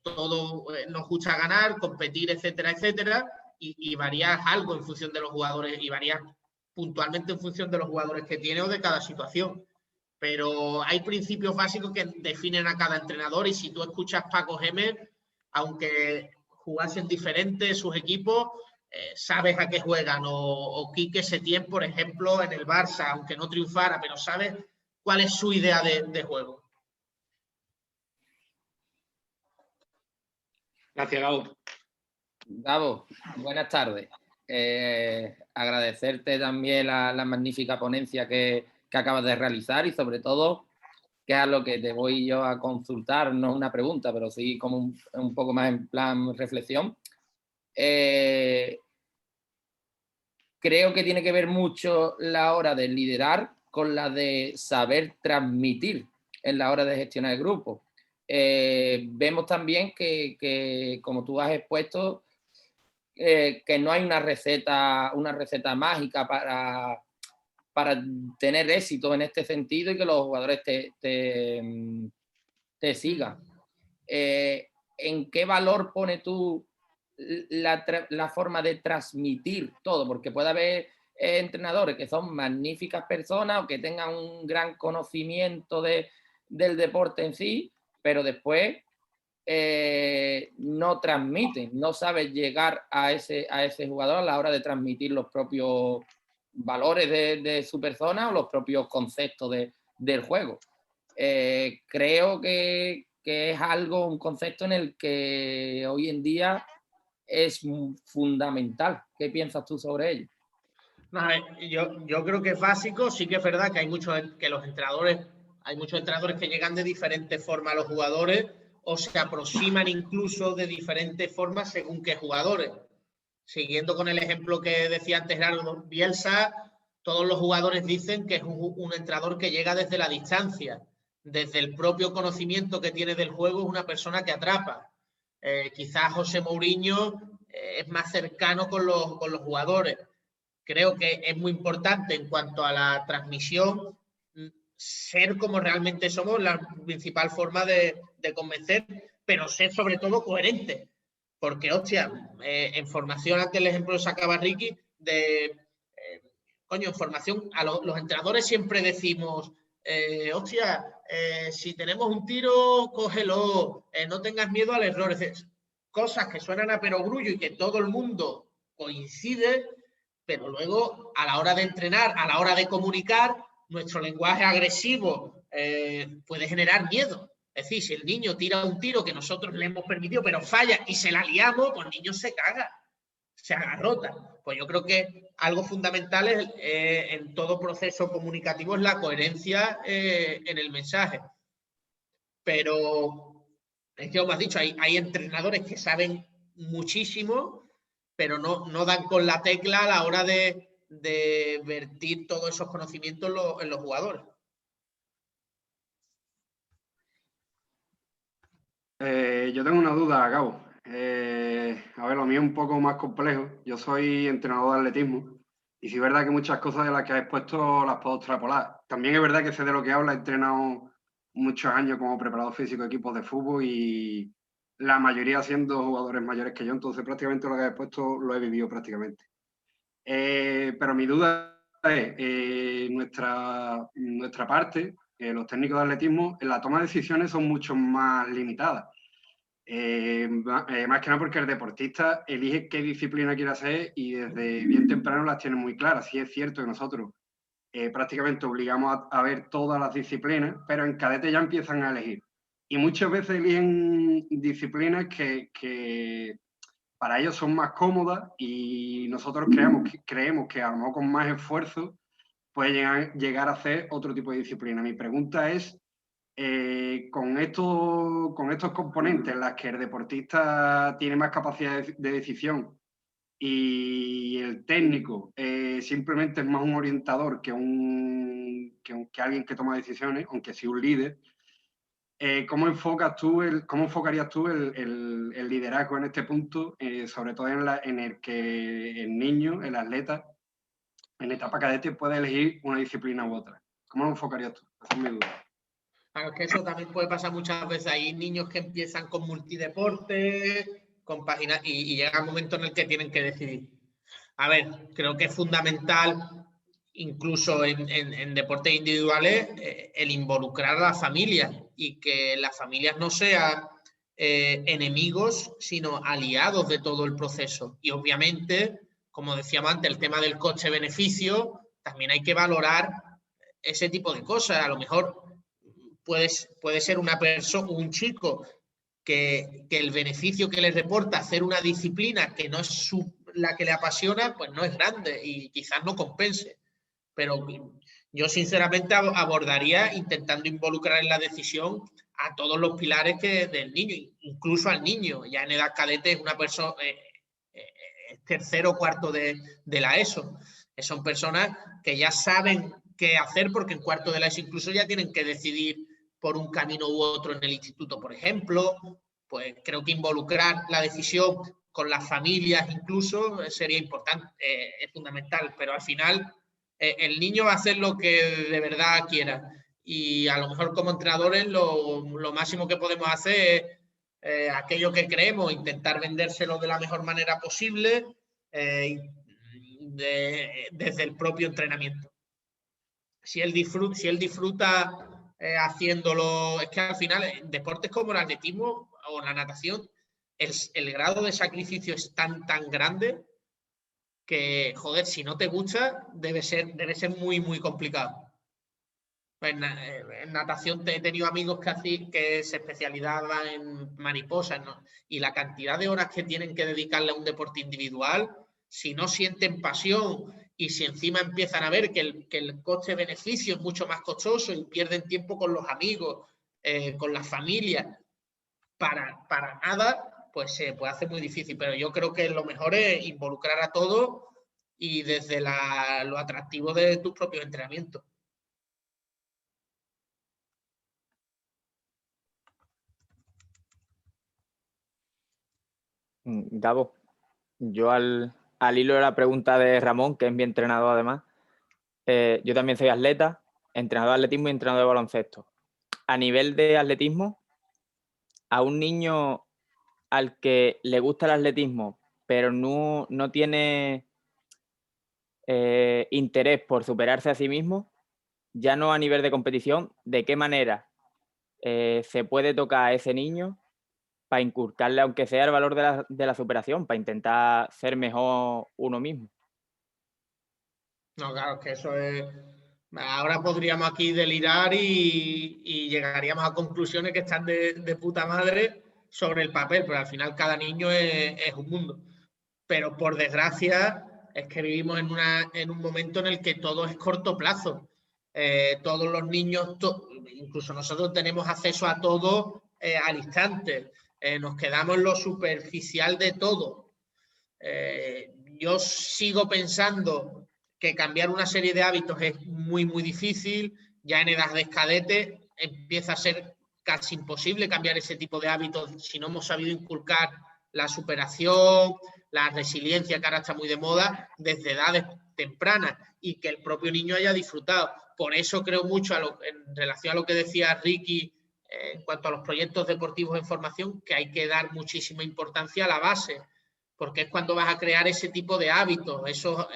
todo nos gusta ganar, competir, etcétera, etcétera, y varías algo en función de los jugadores y varías puntualmente en función de los jugadores que tiene o de cada situación. Pero hay principios básicos que definen a cada entrenador y si tú escuchas Paco Gémez, aunque jugasen diferentes sus equipos, sabes a qué juegan. O Quique Setién, por ejemplo, en el Barça, aunque no triunfara, pero sabes cuál es su idea de juego. Gracias, Gabo. Gabo, buenas tardes. Agradecerte también la magnífica ponencia que acabas de realizar y sobre todo que es a lo que te voy yo a consultar, no una pregunta, pero sí como un poco más en plan reflexión. Creo que tiene que ver mucho la hora de liderar con la de saber transmitir en la hora de gestionar el grupo. Vemos también que como tú has expuesto, que no hay una receta mágica para tener éxito en este sentido y que los jugadores te sigan. ¿En qué valor pone tú la forma de transmitir todo? Porque puede haber entrenadores que son magníficas personas o que tengan un gran conocimiento del deporte en sí, pero después no transmiten, no saben llegar a ese jugador a la hora de transmitir los propios valores de su persona o los propios conceptos del juego. Creo que es un concepto en el que hoy en día es fundamental. ¿Qué piensas tú sobre ello? No, yo creo que es básico. Sí que es verdad que hay muchos entrenadores que llegan de diferentes formas a los jugadores o se aproximan incluso de diferentes formas según qué jugadores. Siguiendo con el ejemplo que decía antes Gerardo, Bielsa, todos los jugadores dicen que es un entrenador que llega desde la distancia, desde el propio conocimiento que tiene del juego, es una persona que atrapa. Quizás José Mourinho es más cercano con los jugadores. Creo que es muy importante en cuanto a la transmisión ser como realmente somos, la principal forma de convencer, pero ser sobre todo coherente. Porque, hostia, en formación, antes el ejemplo lo sacaba Ricky, en formación, los entrenadores siempre decimos, hostia, si tenemos un tiro, cógelo, no tengas miedo al error. Cosas que suenan a perogrullo y que todo el mundo coincide, pero luego a la hora de entrenar, a la hora de comunicar, nuestro lenguaje agresivo puede generar miedo. Es decir, si el niño tira un tiro que nosotros le hemos permitido, pero falla y se la liamos, pues el niño se caga, se agarrota. Pues yo creo que algo fundamental en todo proceso comunicativo es la coherencia en el mensaje. Pero es que, como has dicho, hay entrenadores que saben muchísimo, pero no dan con la tecla a la hora de vertir todos esos conocimientos en los jugadores. Yo tengo una duda, Gabo. A ver, lo mío es un poco más complejo. Yo soy entrenador de atletismo y sí es verdad que muchas cosas de las que has expuesto las puedo extrapolar. También es verdad que sé de lo que habla, he entrenado muchos años como preparador físico de equipos de fútbol y la mayoría siendo jugadores mayores que yo, entonces prácticamente lo que has expuesto lo he vivido prácticamente. Pero mi duda es, nuestra parte, los técnicos de atletismo, en la toma de decisiones son mucho más limitadas. Más que nada porque el deportista elige qué disciplina quiere hacer y desde bien temprano las tiene muy claras. Sí es cierto que nosotros prácticamente obligamos a ver todas las disciplinas, pero en cadete ya empiezan a elegir. Y muchas veces eligen disciplinas que para ellos son más cómodas y nosotros creemos que a lo mejor con más esfuerzo puede llegar a hacer otro tipo de disciplina. Mi pregunta es, con estos componentes en los que el deportista tiene más capacidad de decisión y el técnico simplemente es más un orientador que alguien que toma decisiones, aunque sí un líder, ¿cómo enfocarías tú el liderazgo en este punto, sobre todo en el que el niño, el atleta, en etapa cadete puede elegir una disciplina u otra? ¿Cómo lo enfocarías tú? Esa es mi duda. Claro, es que eso también puede pasar muchas veces. Hay niños que empiezan con multideporte, con páginas, y llega un momento en el que tienen que decidir. A ver, creo que es fundamental, incluso en deportes individuales, el involucrar a las familias y que las familias no sean enemigos, sino aliados de todo el proceso. Y obviamente, como decíamos antes, el tema del coste-beneficio, también hay que valorar ese tipo de cosas. A lo mejor puede ser una persona, un chico, que el beneficio que le reporta hacer una disciplina que no es la que le apasiona, pues no es grande y quizás no compense. Pero yo sinceramente abordaría intentando involucrar en la decisión a todos los pilares del niño, incluso al niño. Ya en edad cadete es una persona, tercero o cuarto de la ESO. Son personas que ya saben qué hacer porque en cuarto de la ESO incluso ya tienen que decidir por un camino u otro en el instituto, por ejemplo. Pues creo que involucrar la decisión con las familias incluso sería importante, es fundamental, pero al final el niño va a hacer lo que de verdad quiera y a lo mejor como entrenadores lo máximo que podemos hacer es aquello que creemos, intentar vendérselo de la mejor manera posible desde el propio entrenamiento. Si él disfruta haciéndolo, es que al final en deportes como el atletismo o la natación, el grado de sacrificio es tan grande que, joder, si no te gusta, debe ser muy, muy complicado. En natación he tenido amigos que se especializaban en mariposas, ¿no? Y la cantidad de horas que tienen que dedicarle a un deporte individual, si no sienten pasión y si encima empiezan a ver que el coste-beneficio es mucho más costoso y pierden tiempo con los amigos, con las familias, para nada, pues se puede hacer muy difícil. Pero yo creo que lo mejor es involucrar a todos y desde lo atractivo de tus propios entrenamientos. Gabo, yo al hilo de la pregunta de Ramón, que es mi entrenador además, yo también soy atleta, entrenador de atletismo y entrenador de baloncesto. A nivel de atletismo, a un niño al que le gusta el atletismo, pero no tiene interés por superarse a sí mismo, ya no a nivel de competición, ¿de qué manera se puede tocar a ese niño para inculcarle, aunque sea el valor de la superación, para intentar ser mejor uno mismo? No, claro, que eso es... Ahora podríamos aquí delirar y llegaríamos a conclusiones que están de puta madre sobre el papel, pero al final cada niño es un mundo. Pero por desgracia es que vivimos en un momento en el que todo es corto plazo. Todos los niños, incluso nosotros tenemos acceso a todo al instante. Nos quedamos en lo superficial de todo. Yo sigo pensando que cambiar una serie de hábitos es muy, muy difícil. Ya en edad de cadete empieza a ser casi imposible cambiar ese tipo de hábitos si no hemos sabido inculcar la superación, la resiliencia, que ahora está muy de moda, desde edades tempranas y que el propio niño haya disfrutado. Por eso creo mucho en relación a lo que decía Ricky en cuanto a los proyectos deportivos en formación, que hay que dar muchísima importancia a la base, porque es cuando vas a crear ese tipo de hábitos, esos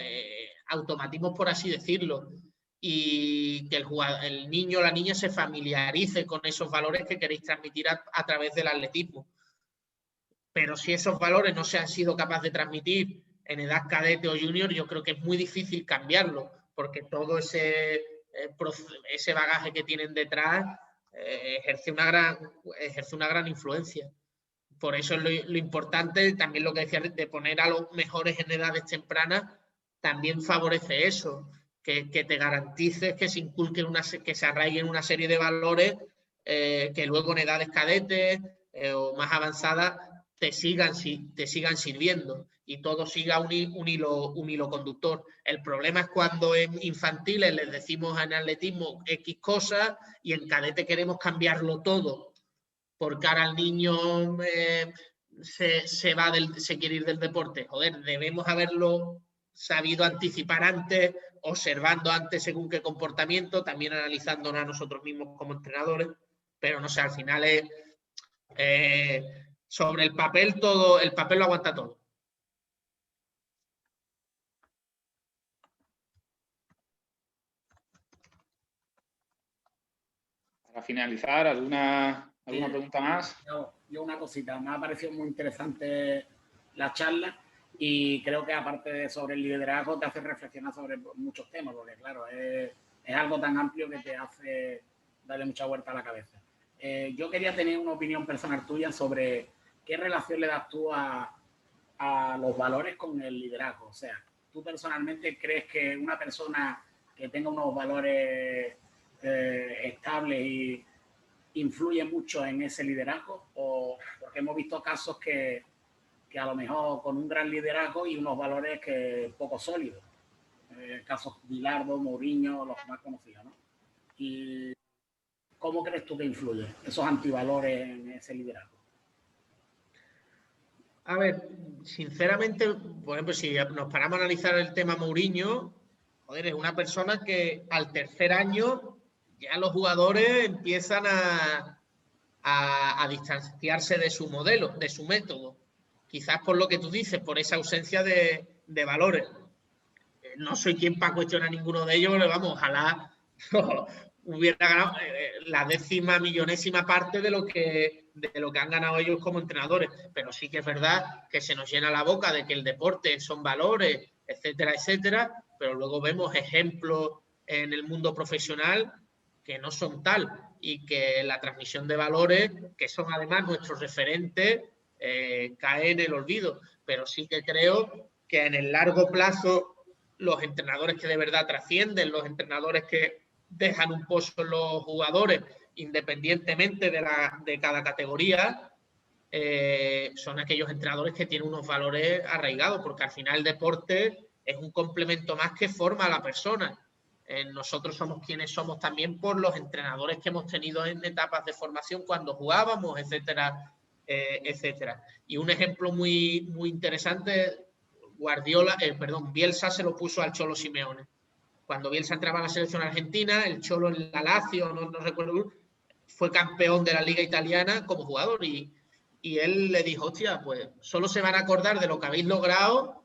automatismos, por así decirlo, y que el niño o la niña se familiarice con esos valores que queréis transmitir a través del atletismo. Pero si esos valores no se han sido capaces de transmitir en edad cadete o junior, yo creo que es muy difícil cambiarlo, porque todo ese bagaje que tienen detrás ejerce una gran influencia. Por eso es lo importante, también lo que decía, de poner a los mejores en edades tempranas, también favorece eso. que te garantices que se inculquen que se arraiguen una serie de valores que luego en edades cadetes o más avanzadas te sigan sirviendo y todo siga un hilo conductor. El problema es cuando en infantiles les decimos en atletismo X cosas y en cadete queremos cambiarlo todo porque ahora el niño se quiere ir del deporte. Joder, debemos haberlo sabido anticipar antes, observando antes según qué comportamiento, también analizándonos a nosotros mismos como entrenadores, pero no sé, al final es sobre el papel todo, el papel lo aguanta todo. Para finalizar, ¿alguna pregunta más? Yo una cosita, me ha parecido muy interesante la charla y creo que aparte de sobre el liderazgo te hace reflexionar sobre muchos temas, porque claro, es algo tan amplio que te hace darle mucha vuelta a la cabeza. Yo quería tener una opinión personal tuya sobre qué relación le das tú a los valores con el liderazgo. O sea, ¿tú personalmente crees que una persona que tenga unos valores estables y influye mucho en ese liderazgo? O porque hemos visto casos que a lo mejor con un gran liderazgo y unos valores que poco sólidos. Casos Bilardo, Mourinho, los más conocidos, ¿no? Y ¿cómo crees tú que influye esos antivalores en ese liderazgo? A ver, sinceramente, por ejemplo, si nos paramos a analizar el tema Mourinho, joder, es una persona que al tercer año ya los jugadores empiezan a distanciarse de su modelo, de su método. Quizás por lo que tú dices, por esa ausencia de valores. No soy quien para cuestionar ninguno de ellos, pero vamos, ojalá hubiera ganado la 10ª millonésima parte de lo que han ganado ellos como entrenadores. Pero sí que es verdad que se nos llena la boca de que el deporte son valores, etcétera, etcétera, pero luego vemos ejemplos en el mundo profesional que no son tal y que la transmisión de valores, que son además nuestros referentes, cae en el olvido. Pero sí que creo que en el largo plazo los entrenadores que de verdad trascienden, los entrenadores que dejan un pozo en los jugadores, independientemente de cada categoría, son aquellos entrenadores que tienen unos valores arraigados, porque al final el deporte es un complemento más que forma a la persona. Nosotros somos quienes somos también por los entrenadores que hemos tenido en etapas de formación cuando jugábamos, etcétera, etcétera. Y un ejemplo muy, muy interesante, Bielsa se lo puso al Cholo Simeone. Cuando Bielsa entraba a la selección argentina, el Cholo en la Lazio, no recuerdo, fue campeón de la Liga Italiana como jugador y él le dijo, hostia, pues solo se van a acordar de lo que habéis logrado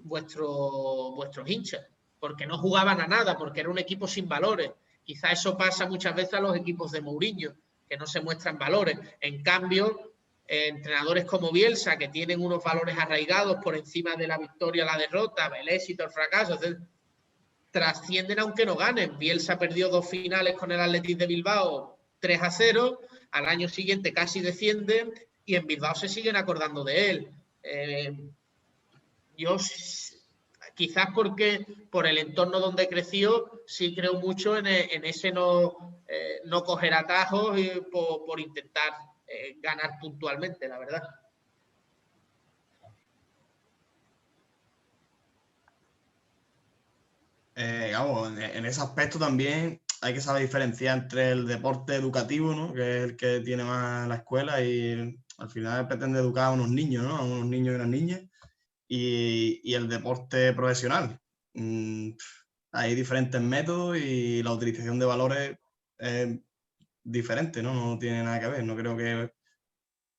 vuestros hinchas, porque no jugaban a nada, porque era un equipo sin valores. Quizá eso pasa muchas veces a los equipos de Mourinho, que no se muestran valores. En cambio, entrenadores como Bielsa, que tienen unos valores arraigados por encima de la victoria, la derrota, el éxito, el fracaso, etc., trascienden aunque no ganen. Bielsa perdió 2 finales con el Athletic de Bilbao 3-0, al año siguiente casi descienden y en Bilbao se siguen acordando de él. Yo quizás porque por el entorno donde creció sí creo mucho en ese no coger atajos y por intentar ganar puntualmente, la verdad. En ese aspecto también hay que saber diferenciar entre el deporte educativo, ¿no? Que es el que tiene más la escuela y al final pretende educar a unos niños, ¿no? A unos niños y unas niñas, y el deporte profesional. Hay diferentes métodos y la utilización de valores es diferente, ¿no? No tiene nada que ver. No creo que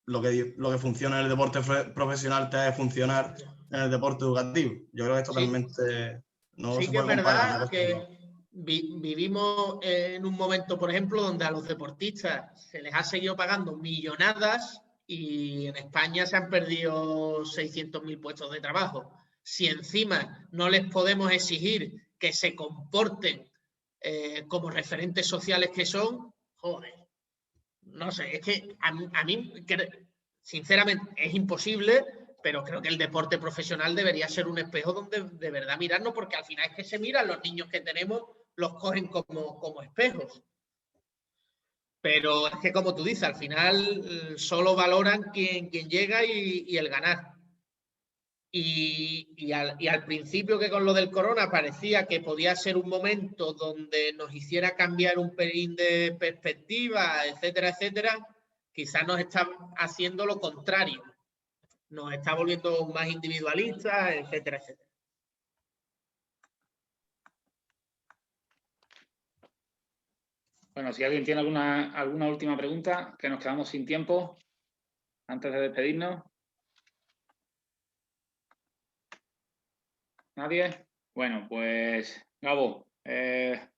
lo que funciona en el deporte profesional te debe funcionar en el deporte educativo. Yo creo que es totalmente... No sí se que es puede comparar, verdad que vivimos en un momento, por ejemplo, donde a los deportistas se les ha seguido pagando millonadas y en España se han perdido 600.000 puestos de trabajo. Si encima no les podemos exigir que se comporten como referentes sociales que son, joder, no sé, es que a mí sinceramente es imposible pero creo que el deporte profesional debería ser un espejo donde de verdad mirarnos, porque al final es que se miran los niños que tenemos, los cogen como espejos. Pero es que, como tú dices, al final solo valoran quien llega y el ganar. Y al principio, que con lo del corona parecía que podía ser un momento donde nos hiciera cambiar un pelín de perspectiva, etcétera, etcétera, quizás nos está haciendo lo contrario. Nos está volviendo más individualistas, etcétera, etcétera. Bueno, si alguien tiene alguna última pregunta, que nos quedamos sin tiempo antes de despedirnos. ¿Nadie? Bueno, pues Gabo,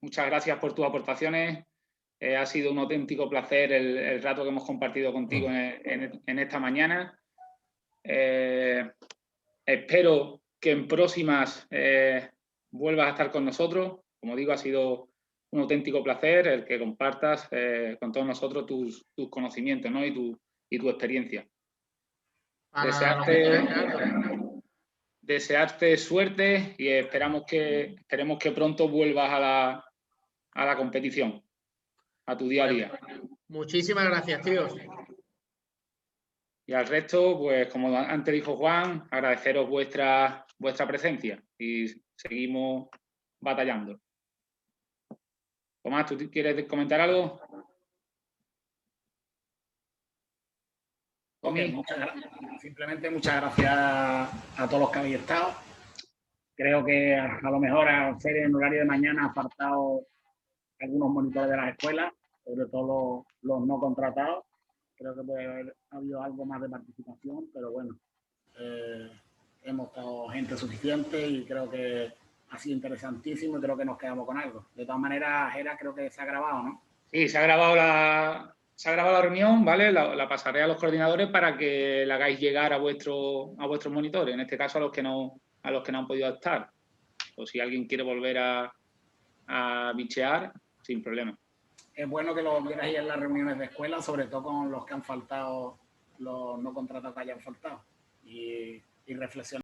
muchas gracias por tus aportaciones. Ha sido un auténtico placer el rato que hemos compartido contigo en esta mañana. Espero que en próximas vuelvas a estar con nosotros. Como digo, ha sido un auténtico placer el que compartas con todos nosotros tus conocimientos, ¿no? y tu experiencia. Desearte suerte y esperemos que pronto vuelvas a la competición, a tu día a día. Muchísimas gracias, tíos. Y al resto, pues como antes dijo Juan, agradeceros vuestra presencia y seguimos batallando. Tomás, ¿tú quieres comentar algo? Okay, simplemente muchas gracias a todos los que habéis estado. Creo que a lo mejor al ser en horario de mañana ha faltado algunos monitores de las escuelas, sobre todo los no contratados. Creo que puede haber habido algo más de participación, pero bueno, hemos estado gente suficiente y creo que ha sido interesantísimo y creo que nos quedamos con algo. De todas maneras, Jera, creo que se ha grabado, ¿no? Sí, se ha grabado la reunión, ¿vale? La pasaré a los coordinadores para que la hagáis llegar a vuestros monitores, en este caso a los que no han podido estar. O si alguien quiere volver a bichear, sin problema. Es bueno que lo vierais en las reuniones de escuela, sobre todo con los que han faltado, los no contratados que hayan faltado, y reflexionar.